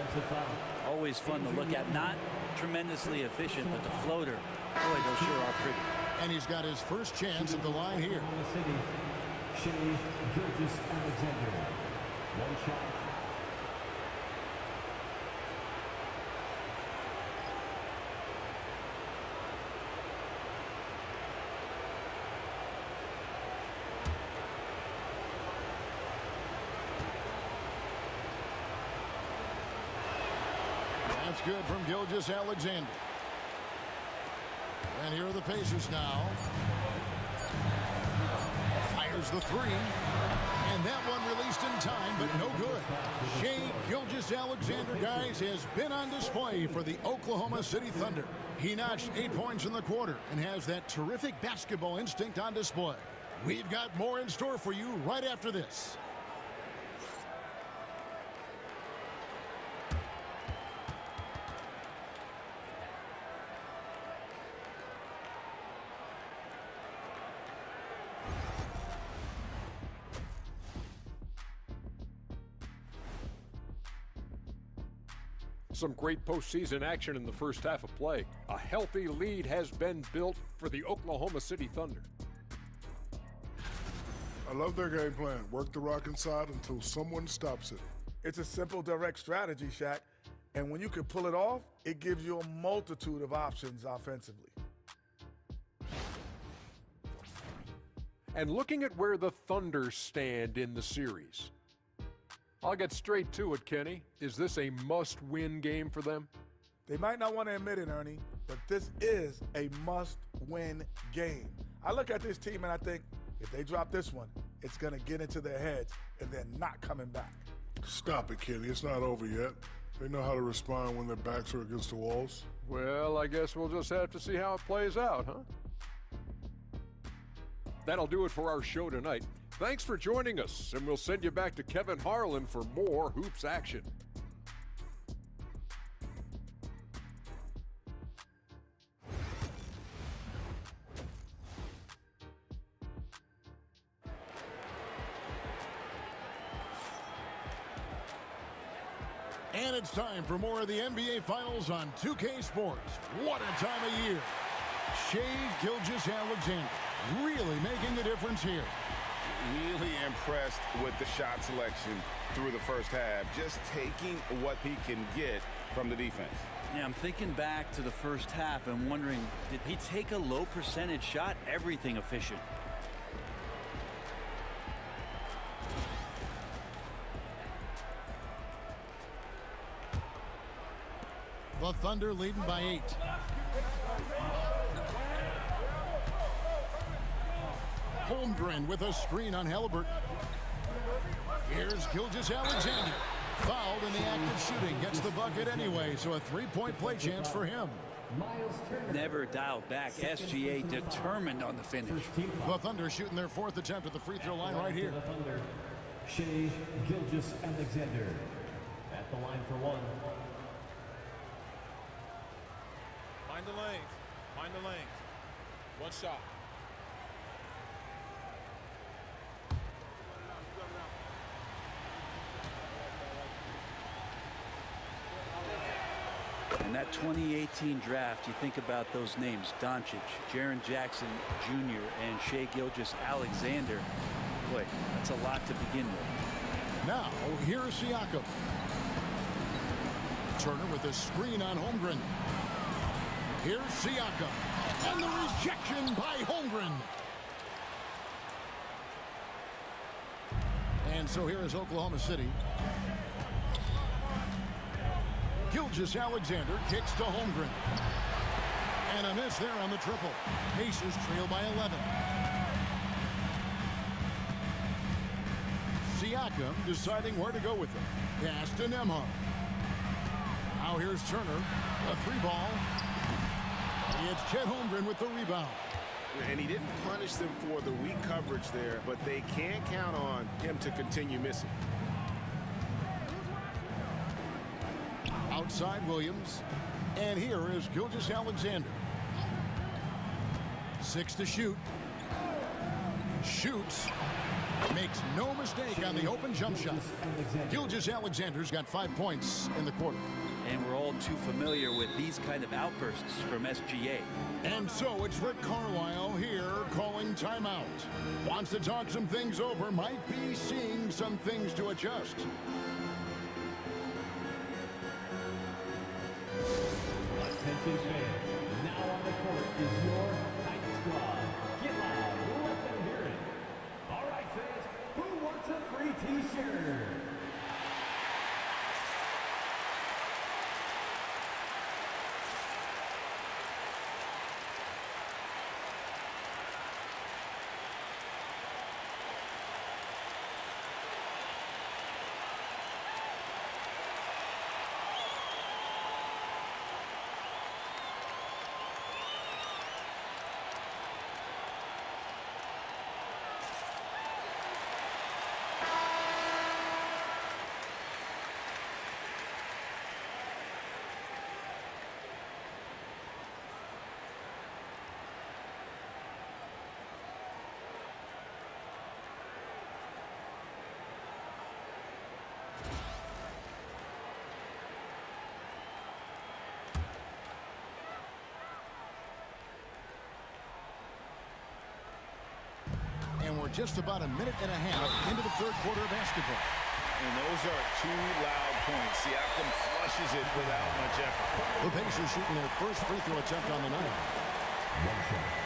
Always fun to look at. Not tremendously efficient, but the floater, boy, those sure are pretty. And he's got his first chance at the line here. Gilgeous-Alexander. 1 shot. That's good from Gilgeous-Alexander. And here are the Pacers now. Fires the 3. And that one released in time, but no good. Shai Gilgeous-Alexander, guys, has been on display for the Oklahoma City Thunder. He notched 8 points in the quarter and has that terrific basketball instinct on display. We've got more in store for you right after this. Some great postseason action in the first half of play. A healthy lead has been built for the Oklahoma City Thunder. I love their game plan. Work the rock inside until someone stops it. It's a simple, direct strategy, Shaq. And when you can pull it off, it gives you a multitude of options offensively. And looking at where the Thunder stand in the series, I'll get straight to it, Kenny. Is this a must-win game for them? They might not want to admit it, Ernie, but this is a must-win game. I look at this team and I think, if they drop this one, it's going to get into their heads and they're not coming back. Stop it, Kenny. It's not over yet. They know how to respond when their backs are against the walls. Well, I guess we'll just have to see how it plays out, huh? that'll do it for our show tonight. Thanks for joining us, and we'll send you back to Kevin Harlan for more hoops action. And it's time for more of the NBA Finals on 2K Sports. What a time of year. Shai Gilgeous-Alexander really making a difference here. Really impressed with the shot selection through the first half. Just taking what he can get from the defense. Yeah, I'm thinking back to the first half and wondering, did he take a low percentage shot? Everything efficient. The Thunder leading by 8. Holmgren with a screen on Haliburton. Here's Gilgeous-Alexander. Fouled in the act of shooting. Gets the bucket anyway, so a three-point play chance for him. Never dialed back. SGA determined on the finish. The Thunder shooting their 4th attempt at the free throw line right here. Shai Gilgeous-Alexander at the line for one. Mind the lanes. Mind the lanes. One shot. In that 2018 draft, you think about those names, Doncic, Jaren Jackson Jr., and Shai Gilgeous-Alexander. Boy, that's a lot to begin with. Now, here's Siakam. Turner with a screen on Holmgren. Here's Siakam. And the rejection by Holmgren. And so here is Oklahoma City. Gilgeous-Alexander kicks to Holmgren. And a miss there on the triple. Pacers trail by 11. Siakam deciding where to go with it. Pass to Nembhard. Now here's Turner. A 3-ball. It's Chet Holmgren with the rebound. And he didn't punish them for the weak coverage there, but they can't count on him to continue missing. Outside Williams. And here is Gilgeous-Alexander. 6 to shoot. Shoots. Makes no mistake on the open jump shot. Gilgeous-Alexander's got 5 points in the quarter. And we're all too familiar with these kind of outbursts from SGA. And so it's Rick Carlisle here calling timeout. Wants to talk some things over. Might be seeing some things to adjust. Attention fans, now on the court is your Night Squad. Get loud, let them hear it. All right, fans, who wants a free t-shirt? And we're just about a minute and a half into the third quarter of basketball. And those are 2 loud points. Siakam flushes it without much effort. The Pacers shooting their first free throw attempt on the night. One shot.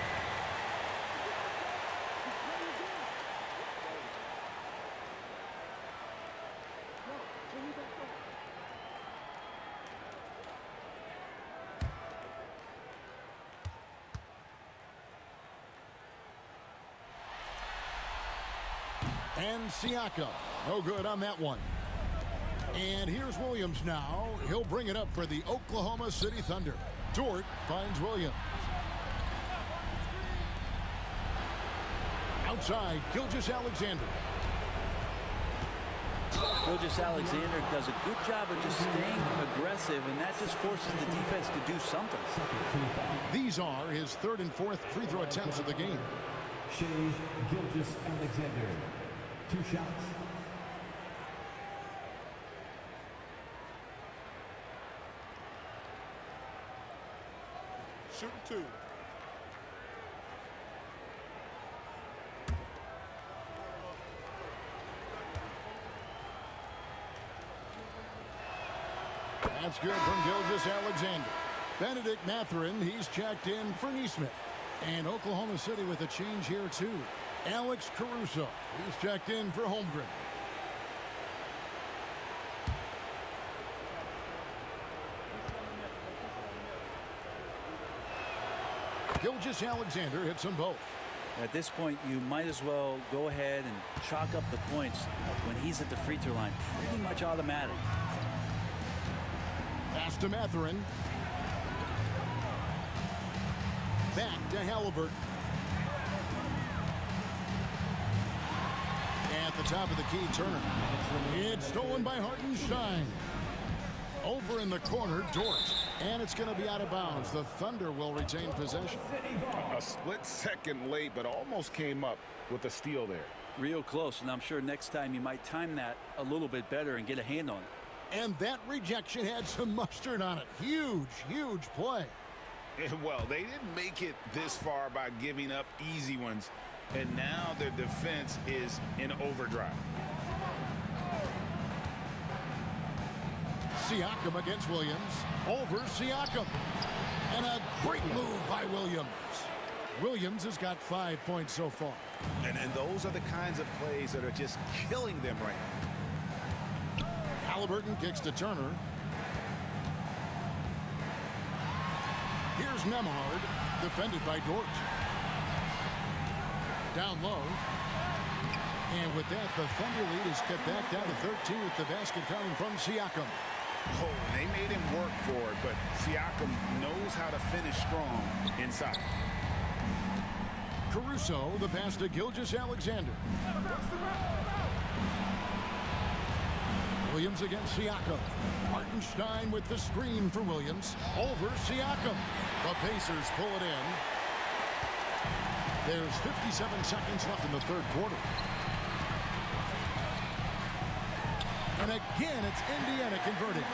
And Siakam, no good on that one. And here's Williams now. He'll bring it up for the Oklahoma City Thunder. Dort finds Williams. Outside, Gilgeous-Alexander. Gilgeous-Alexander does a good job of just staying aggressive, and that just forces the defense to do something. These are his third and fourth free throw attempts of the game. Shai Gilgeous-Alexander, 2 shots. Shoot 2. That's good from Gilgeous-Alexander. Benedict Mathurin, he's checked in for Neesmith. And Oklahoma City with a change here, too. Alex Caruso, he's checked in for Holmgren. Gilgeous-Alexander hits them both. At this point, you might as well go ahead and chalk up the points when he's at the free throw line. Pretty much automatic. Pass to Mathurin. Back to Haliburton. At the top of the key, Turner. It's stolen by Hartenstein. Over in the corner, Dort. And it's going to be out of bounds. The Thunder will retain possession. A split second late, but almost came up with a steal there. Real close, and I'm sure next time you might time that a little bit better and get a hand on it. And that rejection had some mustard on it. Huge, huge play. Well, they didn't make it this far by giving up easy ones, and now their defense is in overdrive. Siakam against Williams. Over Siakam. And a great move by Williams. Williams has got 5 points so far. And those are the kinds of plays that are just killing them right now. Haliburton kicks to Turner. Here's Nembhard, defended by Dort. Down low. And with that, the Thunder lead is cut back down to 13 with the basket coming from Siakam. Oh, they made him work for it, but Siakam knows how to finish strong inside. Caruso, the pass to Gilgeous-Alexander. Williams against Siakam. Hartenstein with the screen for Williams. Over Siakam. The Pacers pull it in. There's 57 seconds left in the third quarter. And again, it's Indiana converting.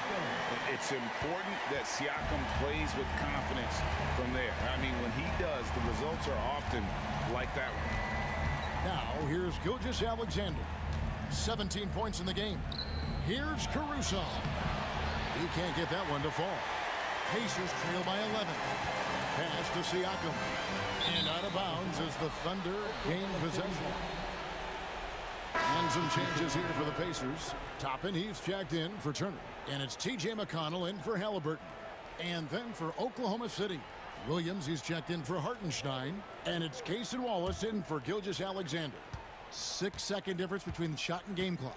It's important that Siakam plays with confidence from there. I mean, when he does, the results are often like that one. Now, here's Gilgeous-Alexander. 17 points in the game. Here's Caruso. He can't get that one to fall. Pacers trail by 11. Pass to Siakam. And out of bounds as the Thunder gain possession. And some changes here for the Pacers. Toppin, he's checked in for Turner. And it's T.J. McConnell in for Haliburton. And then for Oklahoma City, Williams, he's checked in for Hartenstein. And it's Cason Wallace in for Gilgeous-Alexander. 6-second difference between the shot and game clock.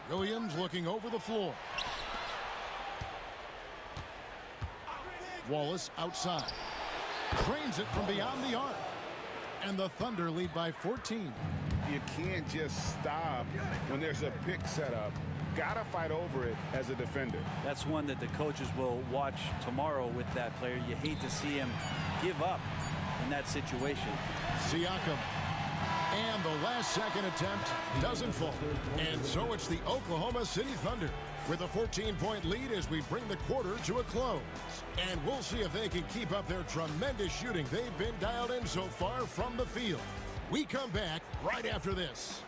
Williams looking over the floor. Wallace outside. Trains it from beyond the arc. And the Thunder lead by 14. You can't just stop when there's a pick set up. Gotta fight over it as a defender. That's one that the coaches will watch tomorrow with that player. You hate to see him give up in that situation. Siakam. And the last second attempt doesn't fall. And so it's the Oklahoma City Thunder with a 14-point lead as we bring the quarter to a close. And we'll see if they can keep up their tremendous shooting they've been dialed in so far from the field. We come back right after this.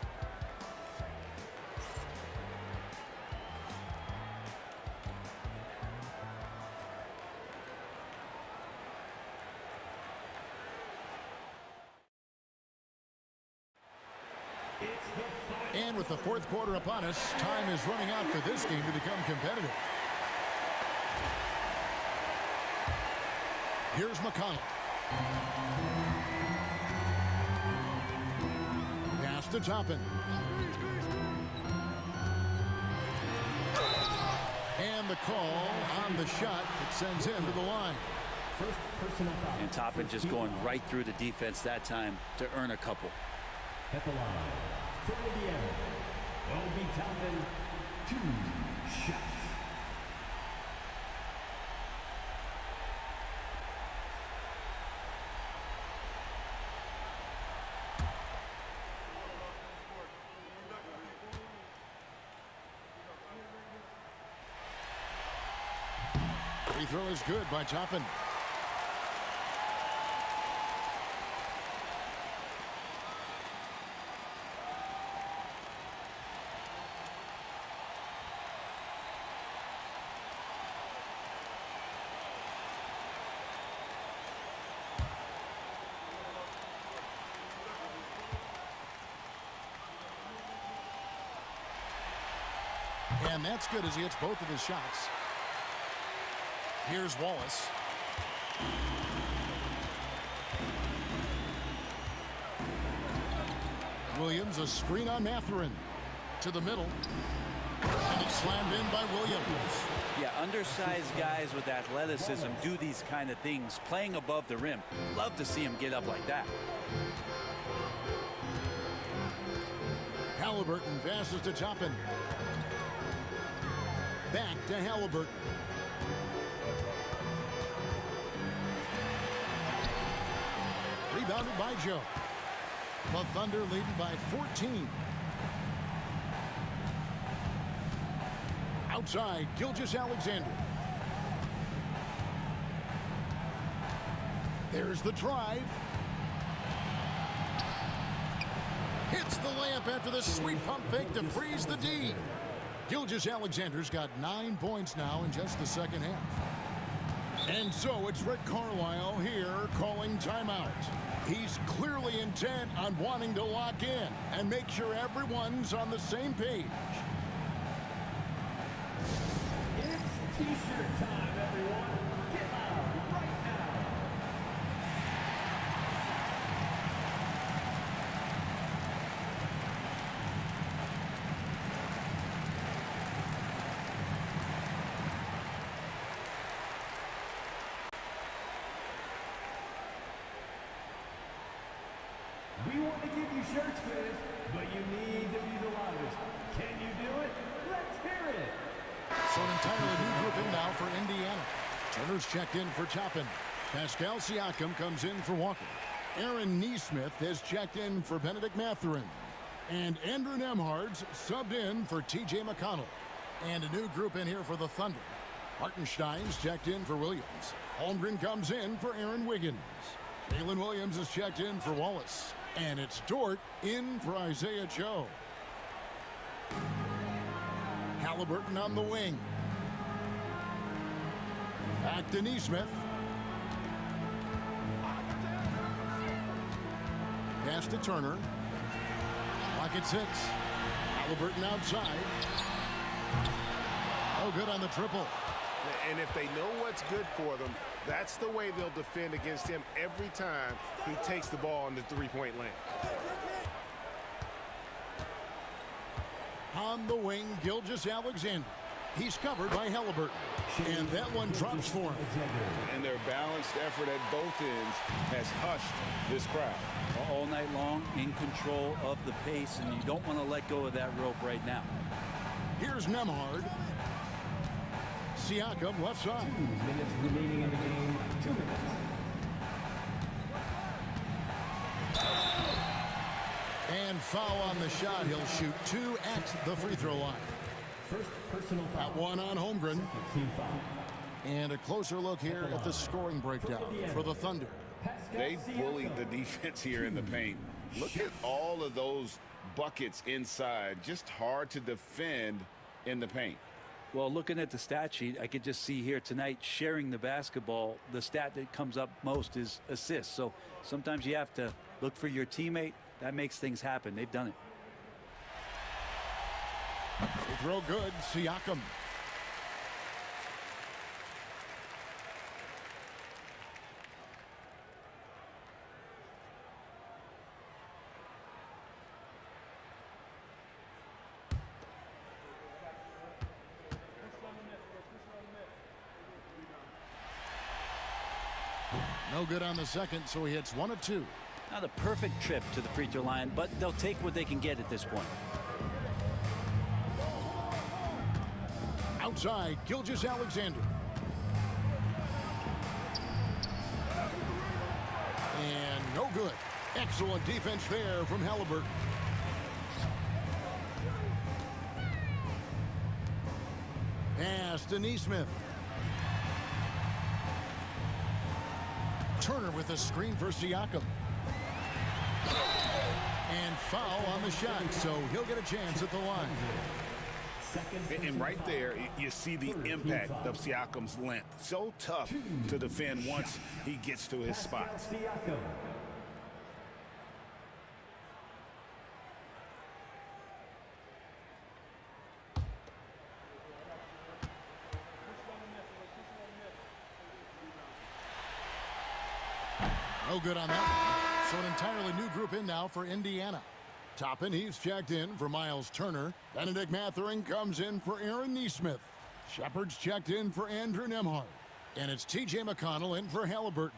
And with the fourth quarter upon us, time is running out for this game to become competitive. Here's McConnell. Pass to Toppin. And the call on the shot that sends him to the line. First personal foul. And Toppin just going right through the defense that time to earn a couple. At the line, for Indiana, Obi Toppin, 2 shots. Free throw is good by Toppin. And that's good as he hits both of his shots. Here's Wallace. Williams, a screen on Mathurin. To the middle. And it's slammed in by Williams. Yeah, undersized guys with athleticism do these kind of things, playing above the rim. Love to see him get up like that. Haliburton passes to Toppin. Back to Haliburton. Rebounded by Joe. The Thunder leading by 14. Outside, Gilgeous-Alexander. There's the drive. Hits the layup after the sweet pump fake to freeze the D. Gilgeous-Alexander's got 9 points now in just the second half. And so it's Rick Carlisle here calling timeout. He's clearly intent on wanting to lock in and make sure everyone's on the same page. It's T-shirt time, everyone. Get loud right now. We want to give you shirts, fans, but you need to be the loudest. Can you do it? Let's hear it. So an entirely new grouping now for Indiana. Turner's checked in for Toppin. Pascal Siakam comes in for Walker. Aaron Nesmith has checked in for Benedict Mathurin. And Andrew Nembhard's subbed in for T.J. McConnell. And a new group in here for the Thunder. Hartenstein's checked in for Williams. Holmgren comes in for Aaron Wiggins. Jalen Williams is checked in for Wallace. And it's Dort in for Isaiah Joe. Haliburton on the wing. Back to Nesmith. Pass to Turner. Clock at 6. Haliburton outside. Oh, good on the triple. And if they know what's good for them, that's the way they'll defend against him every time he takes the ball in the three-point lane. On the wing, Gilgeous-Alexander. He's covered by Haliburton. And that one drops for him. And their balanced effort at both ends has hushed this crowd. All night long, in control of the pace, and you don't want to let go of that rope right now. Here's Nembhard. Siakam left side. 2 minutes remaining in the game. 2 minutes. And foul on the shot. He'll shoot 2 at the free throw line. First personal foul. That one on Holmgren. Team foul. And a closer look here at the scoring breakdown for the Thunder. They bullied the defense here in the paint. Look at all of those buckets inside. Just hard to defend in the paint. Well, looking at the stat sheet, I could just see here tonight sharing the basketball. The stat that comes up most is assists. So sometimes you have to look for your teammate. That makes things happen. They've done it. Free throw good. Siakam. No good on the second, so he hits 1 of 2. Not a perfect trip to the free throw line, but they'll take what they can get at this point. Outside, Gilgeous-Alexander. And no good. Excellent defense there from Haliburton. Pass to Neesmith. Turner with a screen for Siakam. And foul on the shot, so he'll get a chance at the line. And right there, you see the impact of Siakam's length. So tough to defend once he gets to his spot. No good on that. So an entirely new group in now for Indiana. Toppin, he's checked in for Miles Turner. Benedict Mathurin comes in for Aaron Neesmith. Shepard's checked in for Andrew Nembhard. And it's T.J. McConnell in for Haliburton.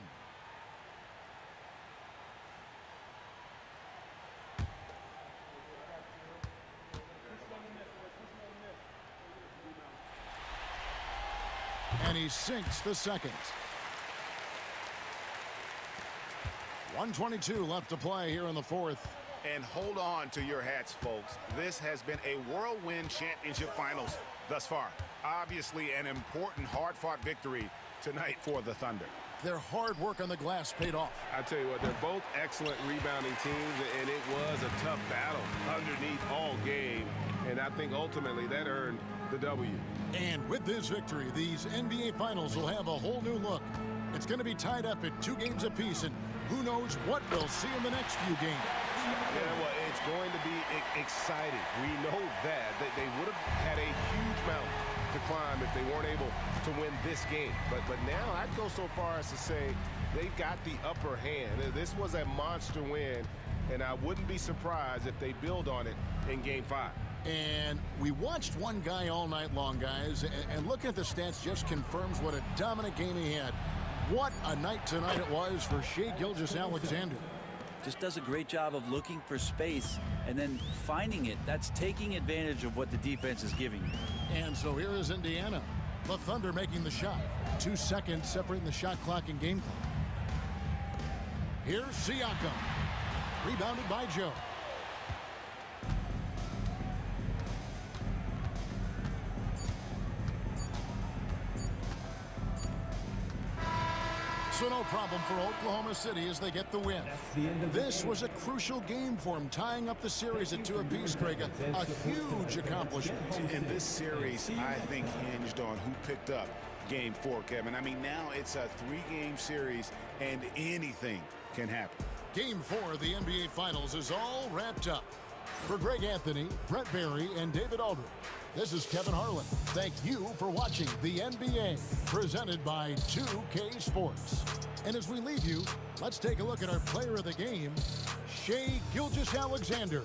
And he sinks the second. 1:22 left to play here in the fourth. And hold on to your hats, folks. This has been a whirlwind championship finals thus far. Obviously an important, hard-fought victory tonight for the Thunder. Their hard work on the glass paid off. I tell you what, they're both excellent rebounding teams, and it was a tough battle underneath all game. And I think ultimately that earned the W. And with this victory, these NBA Finals will have a whole new look. It's going to be tied up at 2 games apiece, and who knows what we'll see in the next few games. Yeah, well, it's going to be exciting. We know that they would have had a huge mountain to climb if they weren't able to win this game. But now I'd go so far as to say they've got the upper hand. This was a monster win, and I wouldn't be surprised if they build on it in Game 5. And we watched one guy all night long, guys, and looking at the stats just confirms what a dominant game he had. What a night tonight it was for Shai Gilgeous-Alexander. Just does a great job of looking for space and then finding it. That's taking advantage of what the defense is giving you. And so here is Indiana. The Thunder making the shot. 2 seconds separating the shot clock and game clock. Here's Siakam. Rebounded by Joe. So no problem for Oklahoma City as they get the win. This was a crucial game for them, tying up the series at 2 apiece, Greg. A huge accomplishment. And this series, I think, hinged on who picked up Game 4, Kevin. I mean, now it's a 3-game series, and anything can happen. Game 4 of the NBA Finals is all wrapped up. For Greg Anthony, Brett Barry, and David Aldridge, this is Kevin Harlan. Thank you for watching the NBA, presented by 2K Sports. And as we leave you, let's take a look at our player of the game, Shai Gilgeous-Alexander.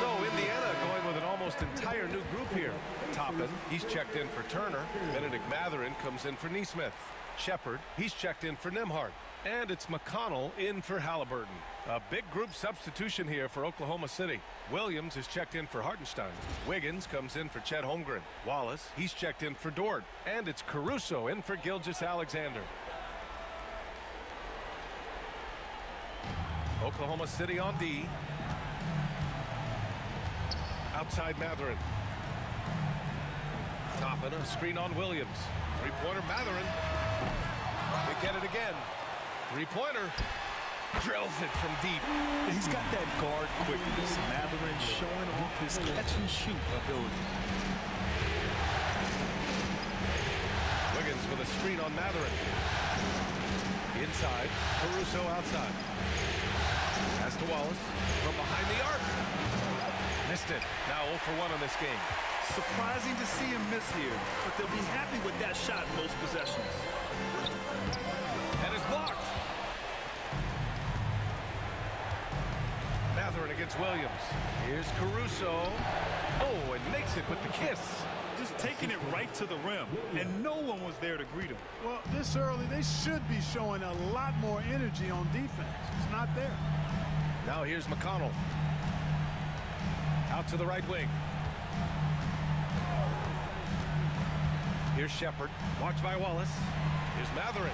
So Indiana going with an almost entire new group here. Toppin, he's checked in for Turner. Benedict Mathurin comes in for Neesmith. Shepard, he's checked in for Nembhard. And it's McConnell in for Haliburton. A big group substitution here for Oklahoma City. Williams is checked in for Hartenstein. Wiggins comes in for Chet Holmgren. Wallace, he's checked in for Dort. And it's Caruso in for Gilgeous-Alexander. Oklahoma City on D. Outside Mathurin. Toppin, a screen on Williams. Three-pointer Mathurin. They get it again. Three-pointer. Drills it from deep. He's got that guard quickness. Mathurin showing off his catch-and-shoot ability. Wiggins with a screen on Mathurin. Inside. Caruso outside. Pass to Wallace. From behind the arc. Missed it. Now 0 for 1 in this game. Surprising to see him miss here, but they'll be happy with that shot most possessions. And it's blocked. Mathurin against Williams. Here's Caruso. Oh, and makes it with the kiss. Just taking it right to the rim, and no one was there to greet him. Well, this early, they should be showing a lot more energy on defense. It's not there. Now here's McConnell. Out to the right wing. Here's Shepard. Watched by Wallace. Here's Mathurin.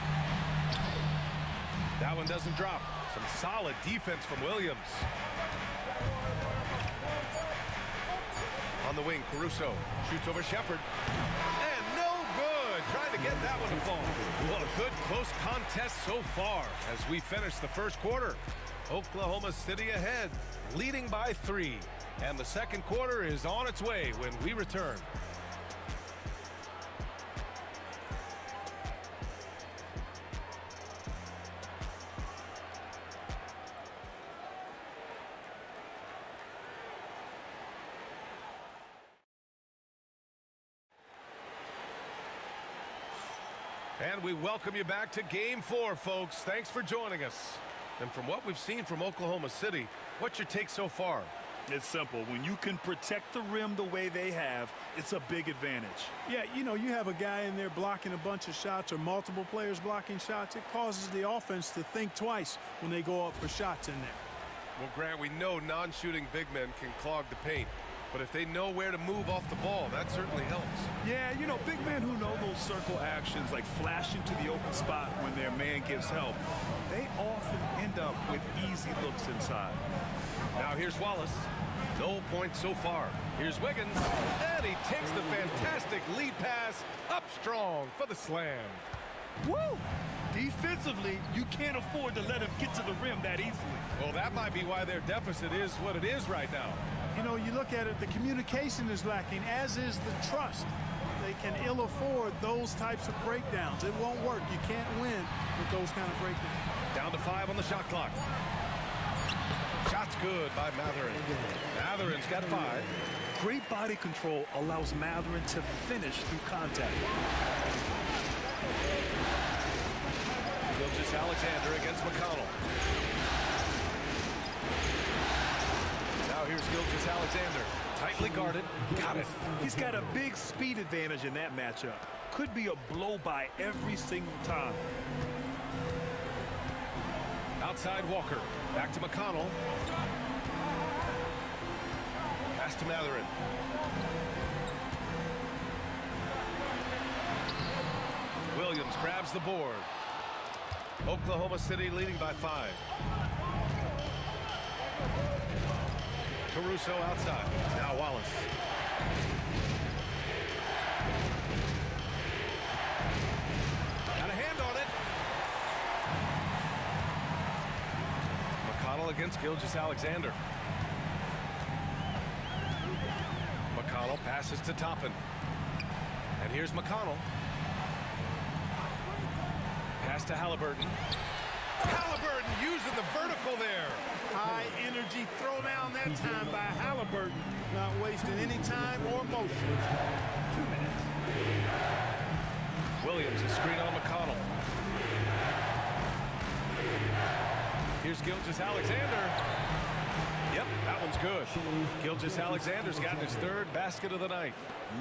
That one doesn't drop. Some solid defense from Williams. On the wing, Caruso shoots over Shepard. And no good. Trying to get that one to fall. Well, a good close contest so far as we finish the first quarter. Oklahoma City ahead, leading by 3. And the second quarter is on its way when we return. And we welcome you back to Game 4, folks. Thanks for joining us. And from what we've seen from Oklahoma City, what's your take so far? It's simple. When you can protect the rim the way they have, it's a big advantage. Yeah, you know, you have a guy in there blocking a bunch of shots or multiple players blocking shots. It causes the offense to think twice when they go up for shots in there. Well, Grant, we know non-shooting big men can clog the paint. But if they know where to move off the ball, that certainly helps. Yeah, you know, big men who know those circle actions, like flashing to the open spot when their man gives help, they often end up with easy looks inside. Now here's Wallace. No points so far. Here's Wiggins. And he takes the fantastic lead pass up strong for the slam. Woo! Defensively, you can't afford to let him get to the rim that easily. Well, that might be why their deficit is what it is right now. You know, you look at it, the communication is lacking, as is the trust. They can ill afford those types of breakdowns. It won't work. You can't win with those kind of breakdowns. Down to 5 on the shot clock. Shot's good by Mathurin. Mathurin's got 5. Great body control allows Mathurin to finish through contact. Gilgeous-Alexander against McConnell. Now here's Gilgeous-Alexander. Tightly guarded. Got it. He's got a big speed advantage in that matchup. Could be a blow-by every single time. Outside Walker. Back to McConnell. Pass to Mathurin. Williams grabs the board. Oklahoma City leading by 5. Caruso outside. Now Wallace. Got a hand on it. McConnell against Gilgeous-Alexander. McConnell passes to Toppin. And here's McConnell. Pass to Haliburton. Haliburton using the vertical there. High energy throwdown that time by Haliburton. Not wasting any time or motion. 2 minutes. Williams, a screen on McConnell. Here's Gilgeous-Alexander. Yep, that one's good. Gilgeous-Alexander's gotten his third basket of the night.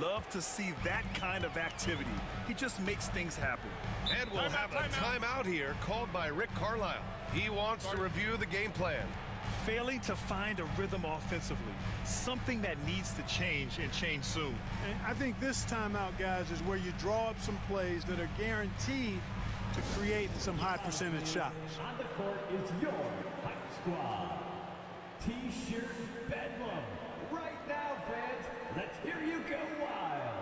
Love to see that kind of activity. He just makes things happen. And we'll have a timeout here called by Rick Carlisle. He wants to review the game plan. Failing to find a rhythm offensively, something that needs to change and change soon. And I think this timeout, guys, is where you draw up some plays that are guaranteed to create some high percentage shots. On the court is your Hype Squad. T-shirt bedlam. Right now, fans, let's hear you go wild.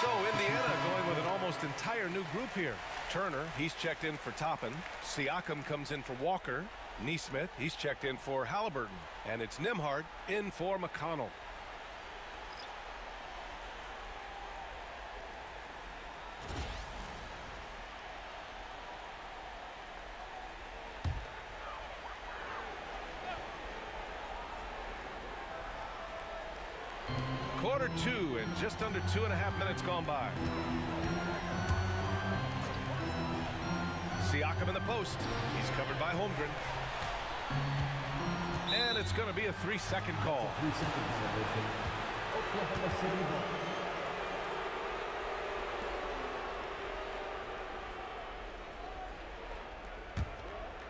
So Indiana going with an almost entire new group here. Turner, he's checked in for Toppin. Siakam comes in for Walker. Nesmith, he's checked in for Haliburton. And it's Nembhard in for McConnell. Quarter two and just under 2.5 minutes gone by. Siakam in the post. He's covered by Holmgren. And it's going to be a 3-second call.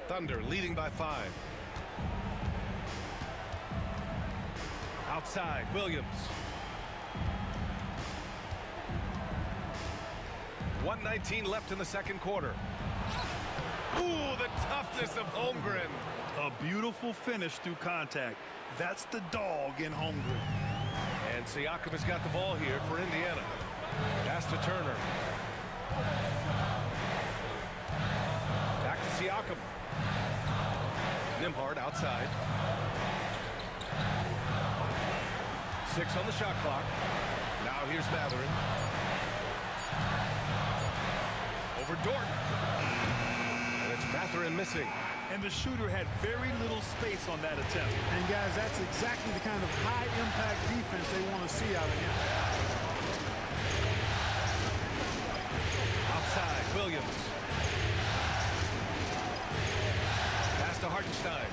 Thunder leading by 5. Outside, Williams. 1:19 left in the second quarter. Ooh, the toughness of Holmgren. A beautiful finish through contact. That's the dog in Holmgren. And Siakam has got the ball here for Indiana. Pass to Turner. Back to Siakam. Nembhard outside. 6 on the shot clock. Now here's Mathurin. Over Dort. And it's Mathurin missing. And the shooter had very little space on that attempt. And guys, that's exactly the kind of high-impact defense they want to see out of him. Outside, Williams. Pass to Hartenstein.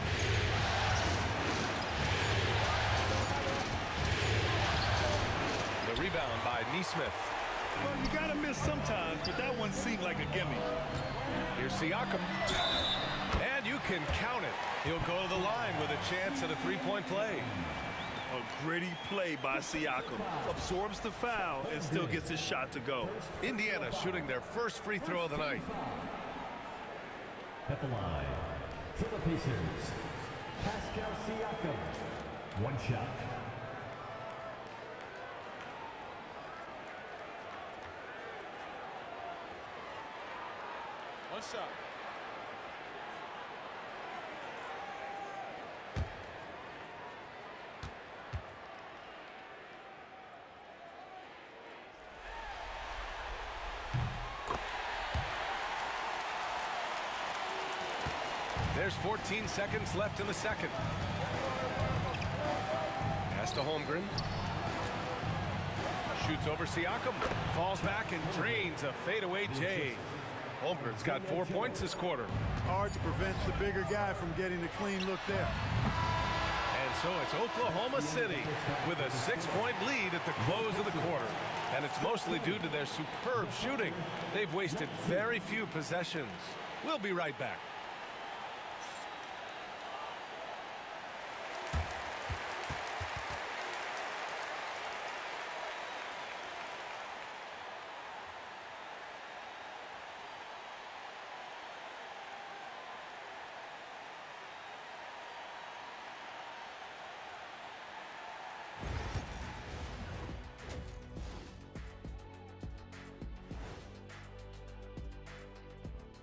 The rebound by Nesmith. Well, you got to miss sometimes, but that one seemed like a gimme. Here's Siakam. And you can count it. He'll go to the line with a chance at a three-point play. A gritty play by Siakam. Absorbs the foul and still gets his shot to go. Indiana shooting their first free throw of the night. At the line, for the Pacers, Pascal Siakam. 1 shot. One shot. There's 14 seconds left in the second. Pass to Holmgren. Shoots over Siakam. Falls back and drains a fadeaway J. Holmgren's got 4 points this quarter. Hard to prevent the bigger guy from getting a clean look there. And so it's Oklahoma City with a 6-point lead at the close of the quarter. And it's mostly due to their superb shooting. They've wasted very few possessions. We'll be right back.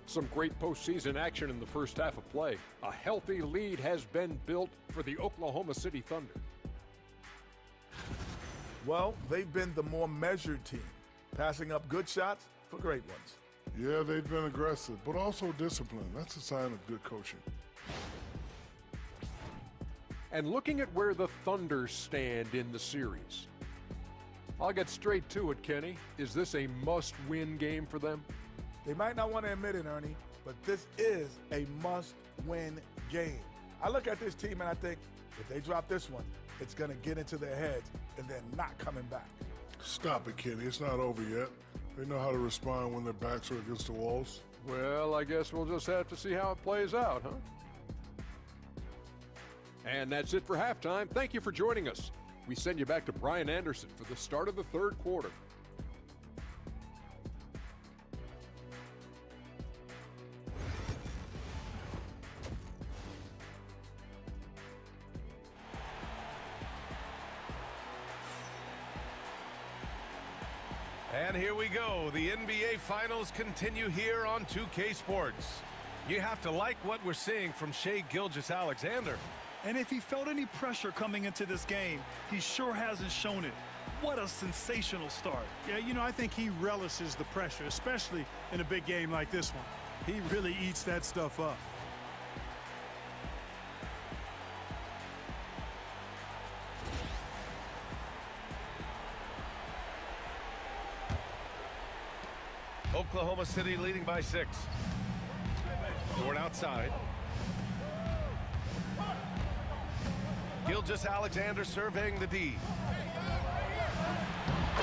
Some great postseason action in the first half of play. A healthy lead has been built for the Oklahoma City Thunder. Well, they've been the more measured team, passing up good shots for great ones. Yeah, they've been aggressive, but also disciplined. That's a sign of good coaching. And looking at where the Thunder stand in the series, I'll get straight to it, Kenny. Is this a must-win game for them? They might not want to admit it, Ernie, but this is a must-win game. I look at this team and I think, if they drop this one, it's going to get into their heads and then not coming back. Stop it, Kenny. It's not over yet. They know how to respond when their backs are against the walls. Well, I guess we'll just have to see how it plays out, huh? And that's it for halftime. Thank you for joining us. We send you back to Brian Anderson for the start of the third quarter. And here we go. The NBA Finals continue here on 2K Sports. You have to like what we're seeing from Shai Gilgeous-Alexander. And if he felt any pressure coming into this game, he sure hasn't shown it. What a sensational start. Yeah, you know, I think he relishes the pressure, especially in a big game like this one. He really eats that stuff up. Oklahoma City leading by 6. Toward outside. Gilgeous-Alexander surveying the D.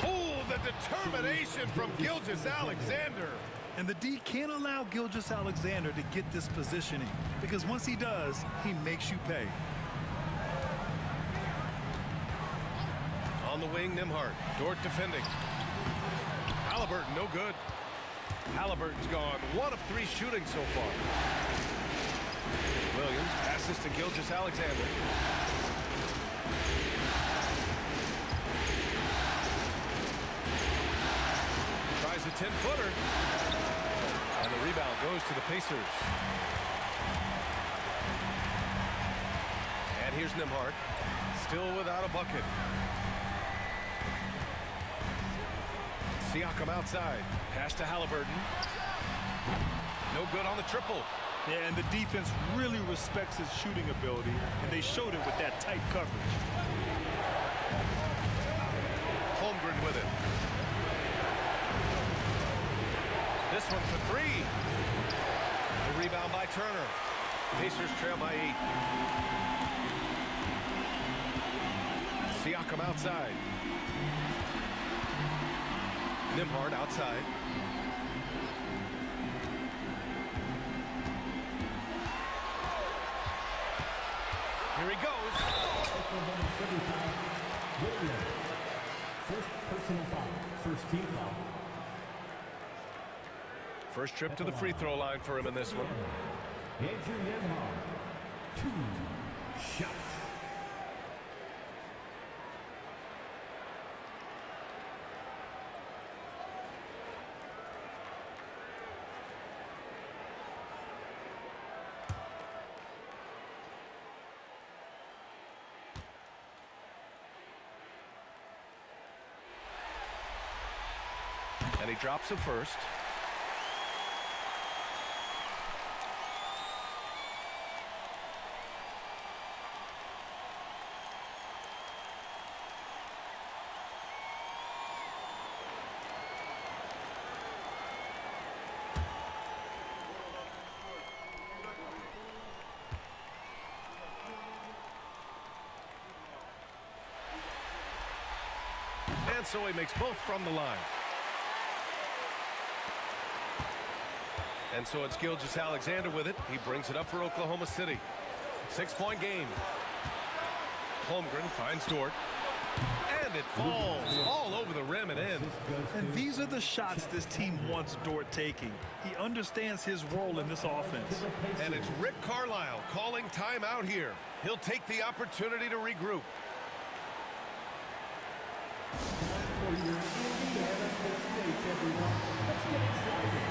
Oh, the determination from Gilgeous-Alexander. And the D can't allow Gilgeous-Alexander to get this positioning, because once he does, he makes you pay. On the wing, Nembhard. Dort defending. Haliburton, no good. Haliburton's gone 1 of 3 shooting so far. Williams passes to Gilgeous-Alexander. Tries a 10-footer. And the rebound goes to the Pacers. And here's Nembhard. Still without a bucket. Siakam outside. Pass to Haliburton. No good on the triple. Yeah, and the defense really respects his shooting ability, and they showed it with that tight coverage. Holmgren with it. This one for 3. The rebound by Turner. Pacers trail by 8. Siakam outside. Nembhard outside. Here he goes. First personal foul. First team foul. First trip to the free throw line for him in this one. Andrew Nembhard. 2 shots. And he drops him first. And so he makes both from the line. And so it's Gilgeous-Alexander with it. He brings it up for Oklahoma City. 6-point game. Holmgren finds Dort. And it falls all over the rim and in. And these are the shots this team wants Dort taking. He understands his role in this offense. And it's Rick Carlisle calling timeout here. He'll take the opportunity to regroup. For your Indiana States, everyone. Let's get excited.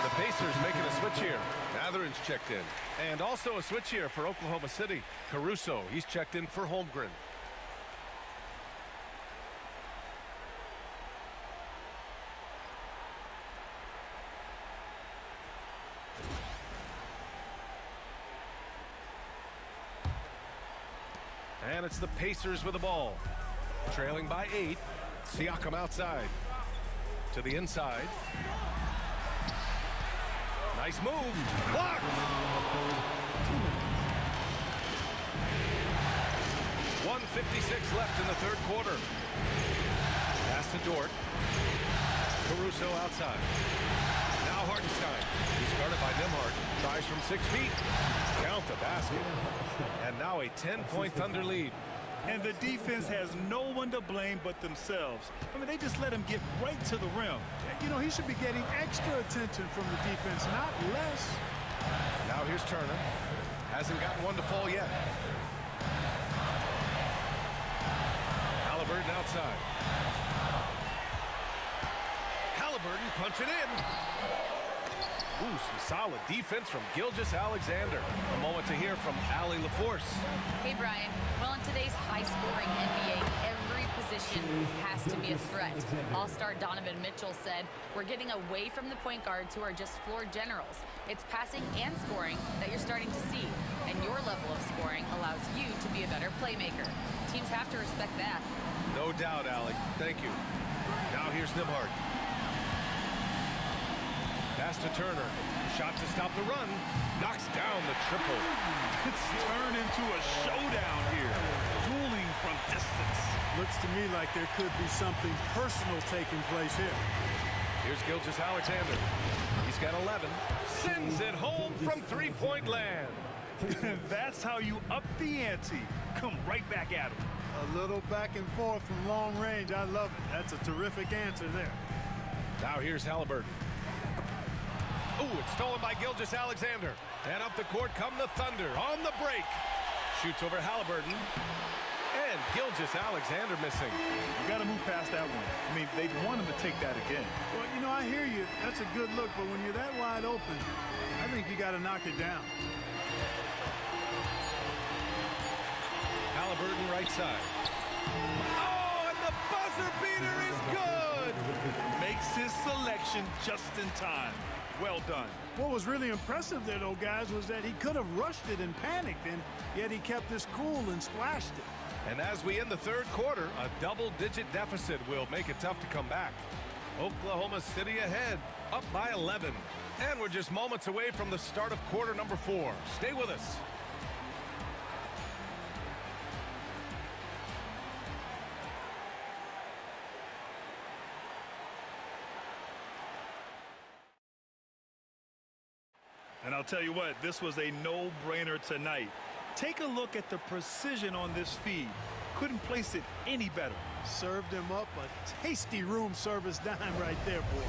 The Pacers making a switch here. Mathurin's checked in. And also a switch here for Oklahoma City. Caruso, he's checked in for Holmgren. And it's the Pacers with the ball. Trailing by 8. Siakam outside. To the inside. Nice move. Blocked. 1:56 left in the third quarter. Pass to Dort. Caruso outside. Now Hartenstein. He's guarded by Nembhard. Tries from 6 feet. Count the basket. And now a 10-point Thunder lead. And the defense has no one to blame but themselves. I mean, they just let him get right to the rim. You know, he should be getting extra attention from the defense, not less. Now here's Turner. Hasn't gotten one to fall yet. Haliburton outside. Haliburton punching in. Ooh, some solid defense from Gilgeous-Alexander. A moment to hear from Allie LaForce. Hey, Brian. Well, in today's high-scoring NBA, every position has to be a threat. All-star Donovan Mitchell said, "We're getting away from the point guards who are just floor generals. It's passing and scoring that you're starting to see, and your level of scoring allows you to be a better playmaker. Teams have to respect that." No doubt, Allie. Thank you. Now here's Nembhard. Pass to Turner. Shot to stop the run. Knocks down the triple. It's turned into a showdown here. Dueling from distance. Looks to me like there could be something personal taking place here. Here's Gilgeous-Alexander. He's got 11. Sends it home from three-point land. That's how you up the ante. Come right back at him. A little back and forth from long range. I love it. That's a terrific answer there. Now here's Haliburton. Ooh, it's stolen by Gilgeous-Alexander. And up the court come the Thunder on the break. Shoots over Haliburton. And Gilgeous-Alexander missing. You got to move past that one. I mean, they want him to take that again. Well, you know, I hear you. That's a good look, but when you're that wide open, I think you got to knock it down. Haliburton right side. Oh, and the buzzer beater is good! Makes his selection just in time. Well done. What was really impressive there, though, guys, was that he could have rushed it and panicked, and yet he kept his cool and splashed it. And as we end the third quarter, a double-digit deficit will make it tough to come back. Oklahoma City ahead, up by 11. And we're just moments away from the start of quarter number 4. Stay with us. And I'll tell you what, this was a no-brainer tonight. Take a look at the precision on this feed. Couldn't place it any better. Served him up a tasty room service dime right there, boy.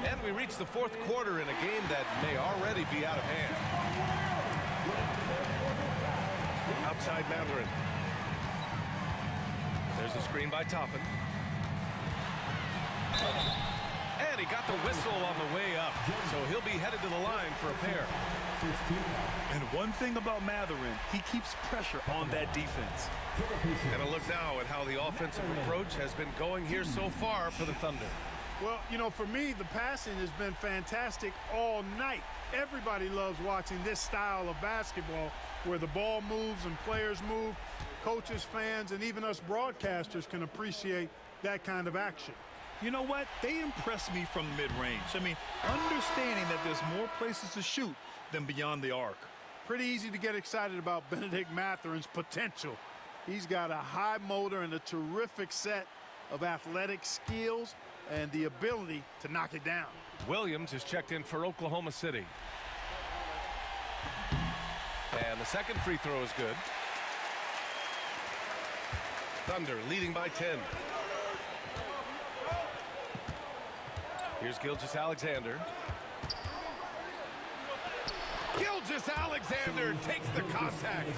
And we reach the fourth quarter in a game that may already be out of hand. Outside Matherin. There's a screen by Toppin. And he got the whistle on the way up, so he'll be headed to the line for a pair. And one thing about Matherin, he keeps pressure on that defense. And a look now at how the offensive approach has been going here so far for the Thunder. Well, you know, for me, the passing has been fantastic all night. Everybody loves watching this style of basketball where the ball moves and players move. Coaches, fans, and even us broadcasters can appreciate that kind of action. You know what? They impress me from mid-range. I mean, understanding that there's more places to shoot than beyond the arc. Pretty easy to get excited about Benedict Matherin's potential. He's got a high motor and a terrific set of athletic skills and the ability to knock it down. Williams is checked in for Oklahoma City. And the second free throw is good. Thunder leading by 10. Here's Gilgeous-Alexander. Gilgeous-Alexander takes the contact.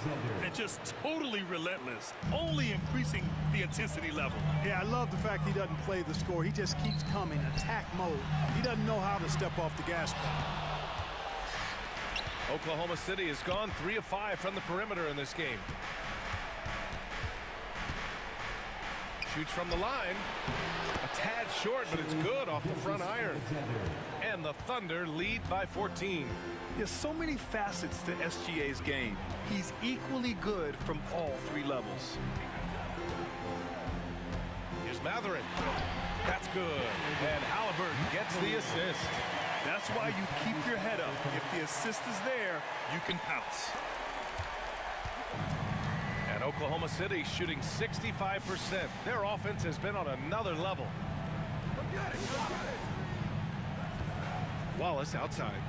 And just totally relentless, only increasing the intensity level. Yeah, I love the fact he doesn't play the score. He just keeps coming, attack mode. He doesn't know how to step off the gas pedal. Oklahoma City has gone 3 of 5 from the perimeter in this game. Shoots from the line. A tad short, but it's good off the front iron. And the Thunder lead by 14. There's so many facets to SGA's game. He's equally good from all 3 levels. Here's Matherin. That's good. And Haliburton gets the assist. That's why you keep your head up. If the assist is there, you can pounce. And Oklahoma City shooting 65%. Their offense has been on another level. Wallace outside.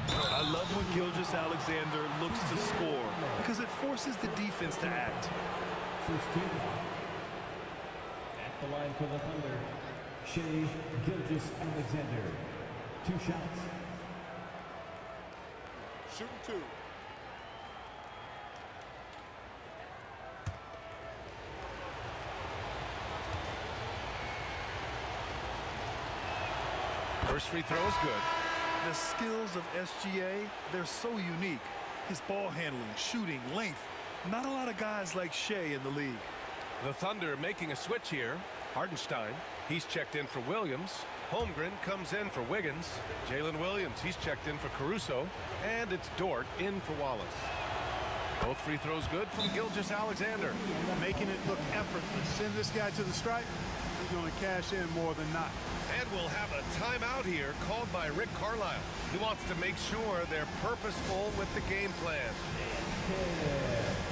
I love when Gilgeous-Alexander looks to score because it forces the defense to act. At the line for the Thunder, Shea Gilgeous-Alexander. 2 shots. Shooting 2. First free throw is good. The skills of SGA, they're so unique. His ball handling, shooting, length. Not a lot of guys like Shea in the league. The Thunder making a switch here. Hardenstein, he's checked in for Williams. Holmgren comes in for Wiggins. Jalen Williams, he's checked in for Caruso. And it's Dort in for Wallace. Both free throws good from Gilgeous-Alexander. Making it look effortless. Send this guy to the stripe. He's going to cash in more than not. And we'll have a timeout here called by Rick Carlisle. He wants to make sure they're purposeful with the game plan.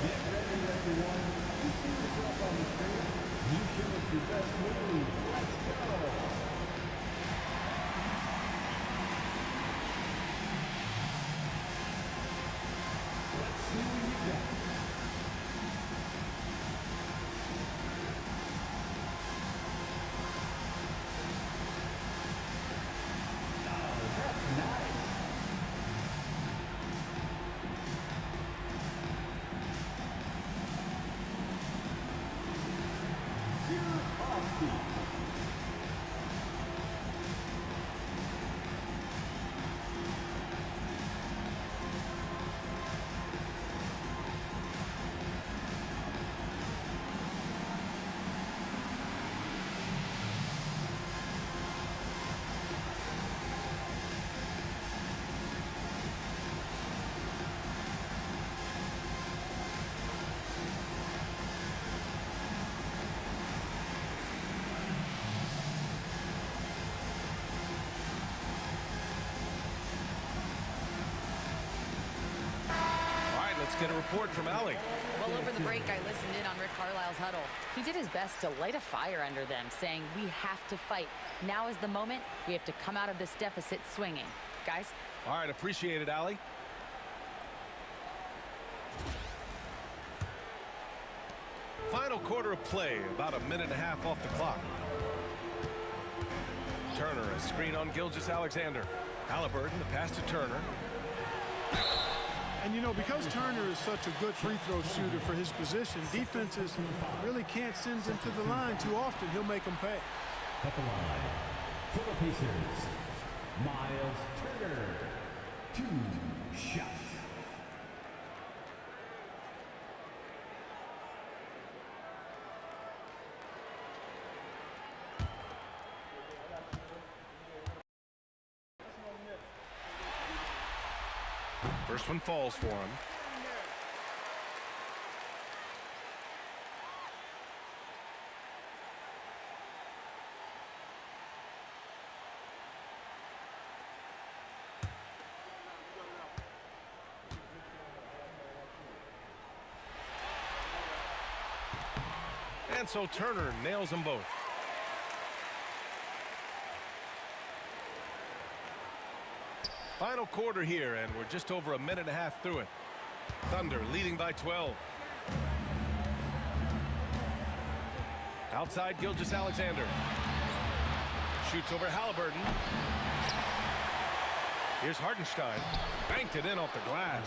Get ready, everyone. You see yourself on the screen. You show us your best move. Let's go. Let's see what you got. Let's get a report from Allie. Well, over the break, I listened in on Rick Carlisle's huddle. He did his best to light a fire under them, saying, we have to fight. Now is the moment. We have to come out of this deficit swinging. Guys? All right, appreciate it, Allie. Final quarter of play, about a minute and a half off the clock. Turner, a screen on Gilgeous-Alexander. Haliburton, the pass to Turner. And, you know, because Turner is such a good free throw shooter for his position, defenses really can't send him to the line too often. He'll make them pay. At the line, for the Pacers, Miles Turner. 2 shots. First one falls for him. And so Turner nails them both. Final quarter here, and we're just over a minute and a half through it. Thunder leading by 12. Outside Gilgeous-Alexander. Shoots over Haliburton. Here's Hartenstein. Banked it in off the glass.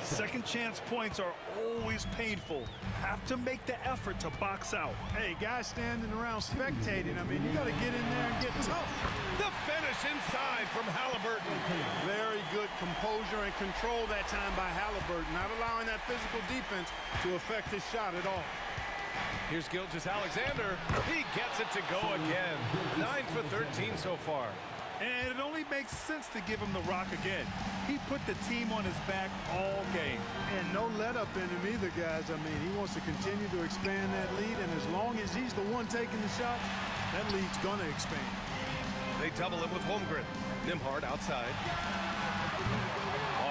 Second chance points are always painful. Have to make the effort to box out. Hey, guys standing around spectating. I mean, you got to get in there and get tough. The finish inside from Haliburton. Very good composure and control that time by Haliburton, not allowing that physical defense to affect his shot at all. Here's Gilgeous-Alexander. He gets it to go again. 9 for 13 so far. And it only makes sense to give him the rock again. He put the team on his back all game. And no let-up in him either, guys. I mean, he wants to continue to expand that lead, and as long as he's the one taking the shot, that lead's going to expand. They double him with Holmgren. Nembhard outside.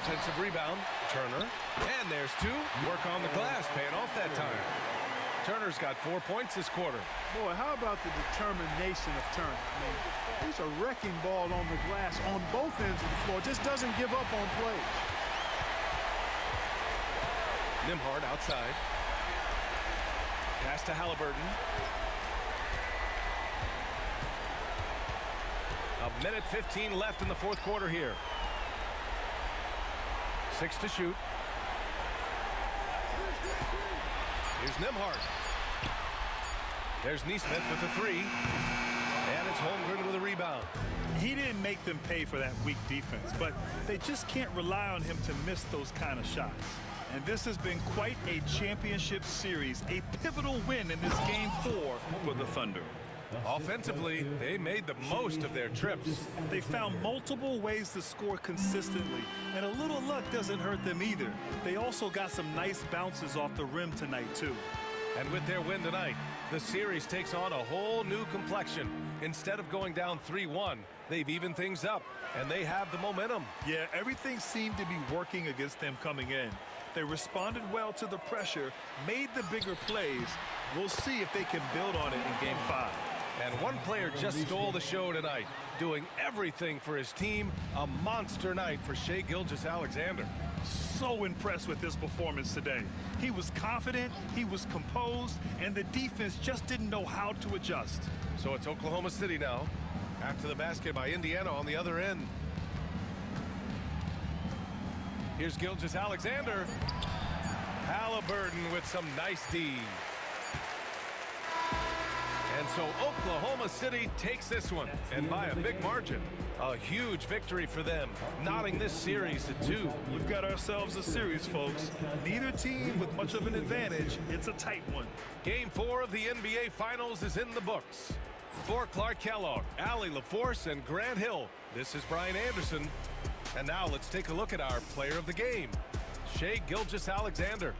Offensive rebound. Turner. And there's 2. Work on the glass, paying off that time. Turner's got 4 points this quarter. Boy, how about the determination of Turner? I mean, he's a wrecking ball on the glass on both ends of the floor. Just doesn't give up on plays. Nembhard outside. Pass to Haliburton. A minute 15 left in the fourth quarter here. 6 to shoot. Here's Nembhard. There's Nesmith with the 3. And it's Holmgren with a rebound. He didn't make them pay for that weak defense, but they just can't rely on him to miss those kind of shots. And this has been quite a championship series, a pivotal win in this game 4 for the Thunder. Offensively, they made the most of their trips. They found multiple ways to score consistently, and a little luck doesn't hurt them either. They also got some nice bounces off the rim tonight, too. And with their win tonight, the series takes on a whole new complexion. Instead of going down 3-1, they've evened things up, and they have the momentum. Yeah, everything seemed to be working against them coming in. They responded well to the pressure, made the bigger plays. We'll see if they can build on it in Game 5. And one player just stole the show tonight, doing everything for his team. A monster night for Shai Gilgeous-Alexander. So impressed with his performance today. He was confident, he was composed, and the defense just didn't know how to adjust. So it's Oklahoma City now, after the basket by Indiana on the other end. Here's Gilgeous-Alexander. Haliburton with some nice D. And so Oklahoma City takes this one, and by a big margin. A huge victory for them, knotting this series to 2. We've got ourselves a series, folks. Neither team with much of an advantage. It's a tight one. Game 4 of the NBA Finals is in the books. For Clark Kellogg, Allie LaForce, and Grant Hill, this is Brian Anderson. And now let's take a look at our player of the game, Shai Gilgeous-Alexander.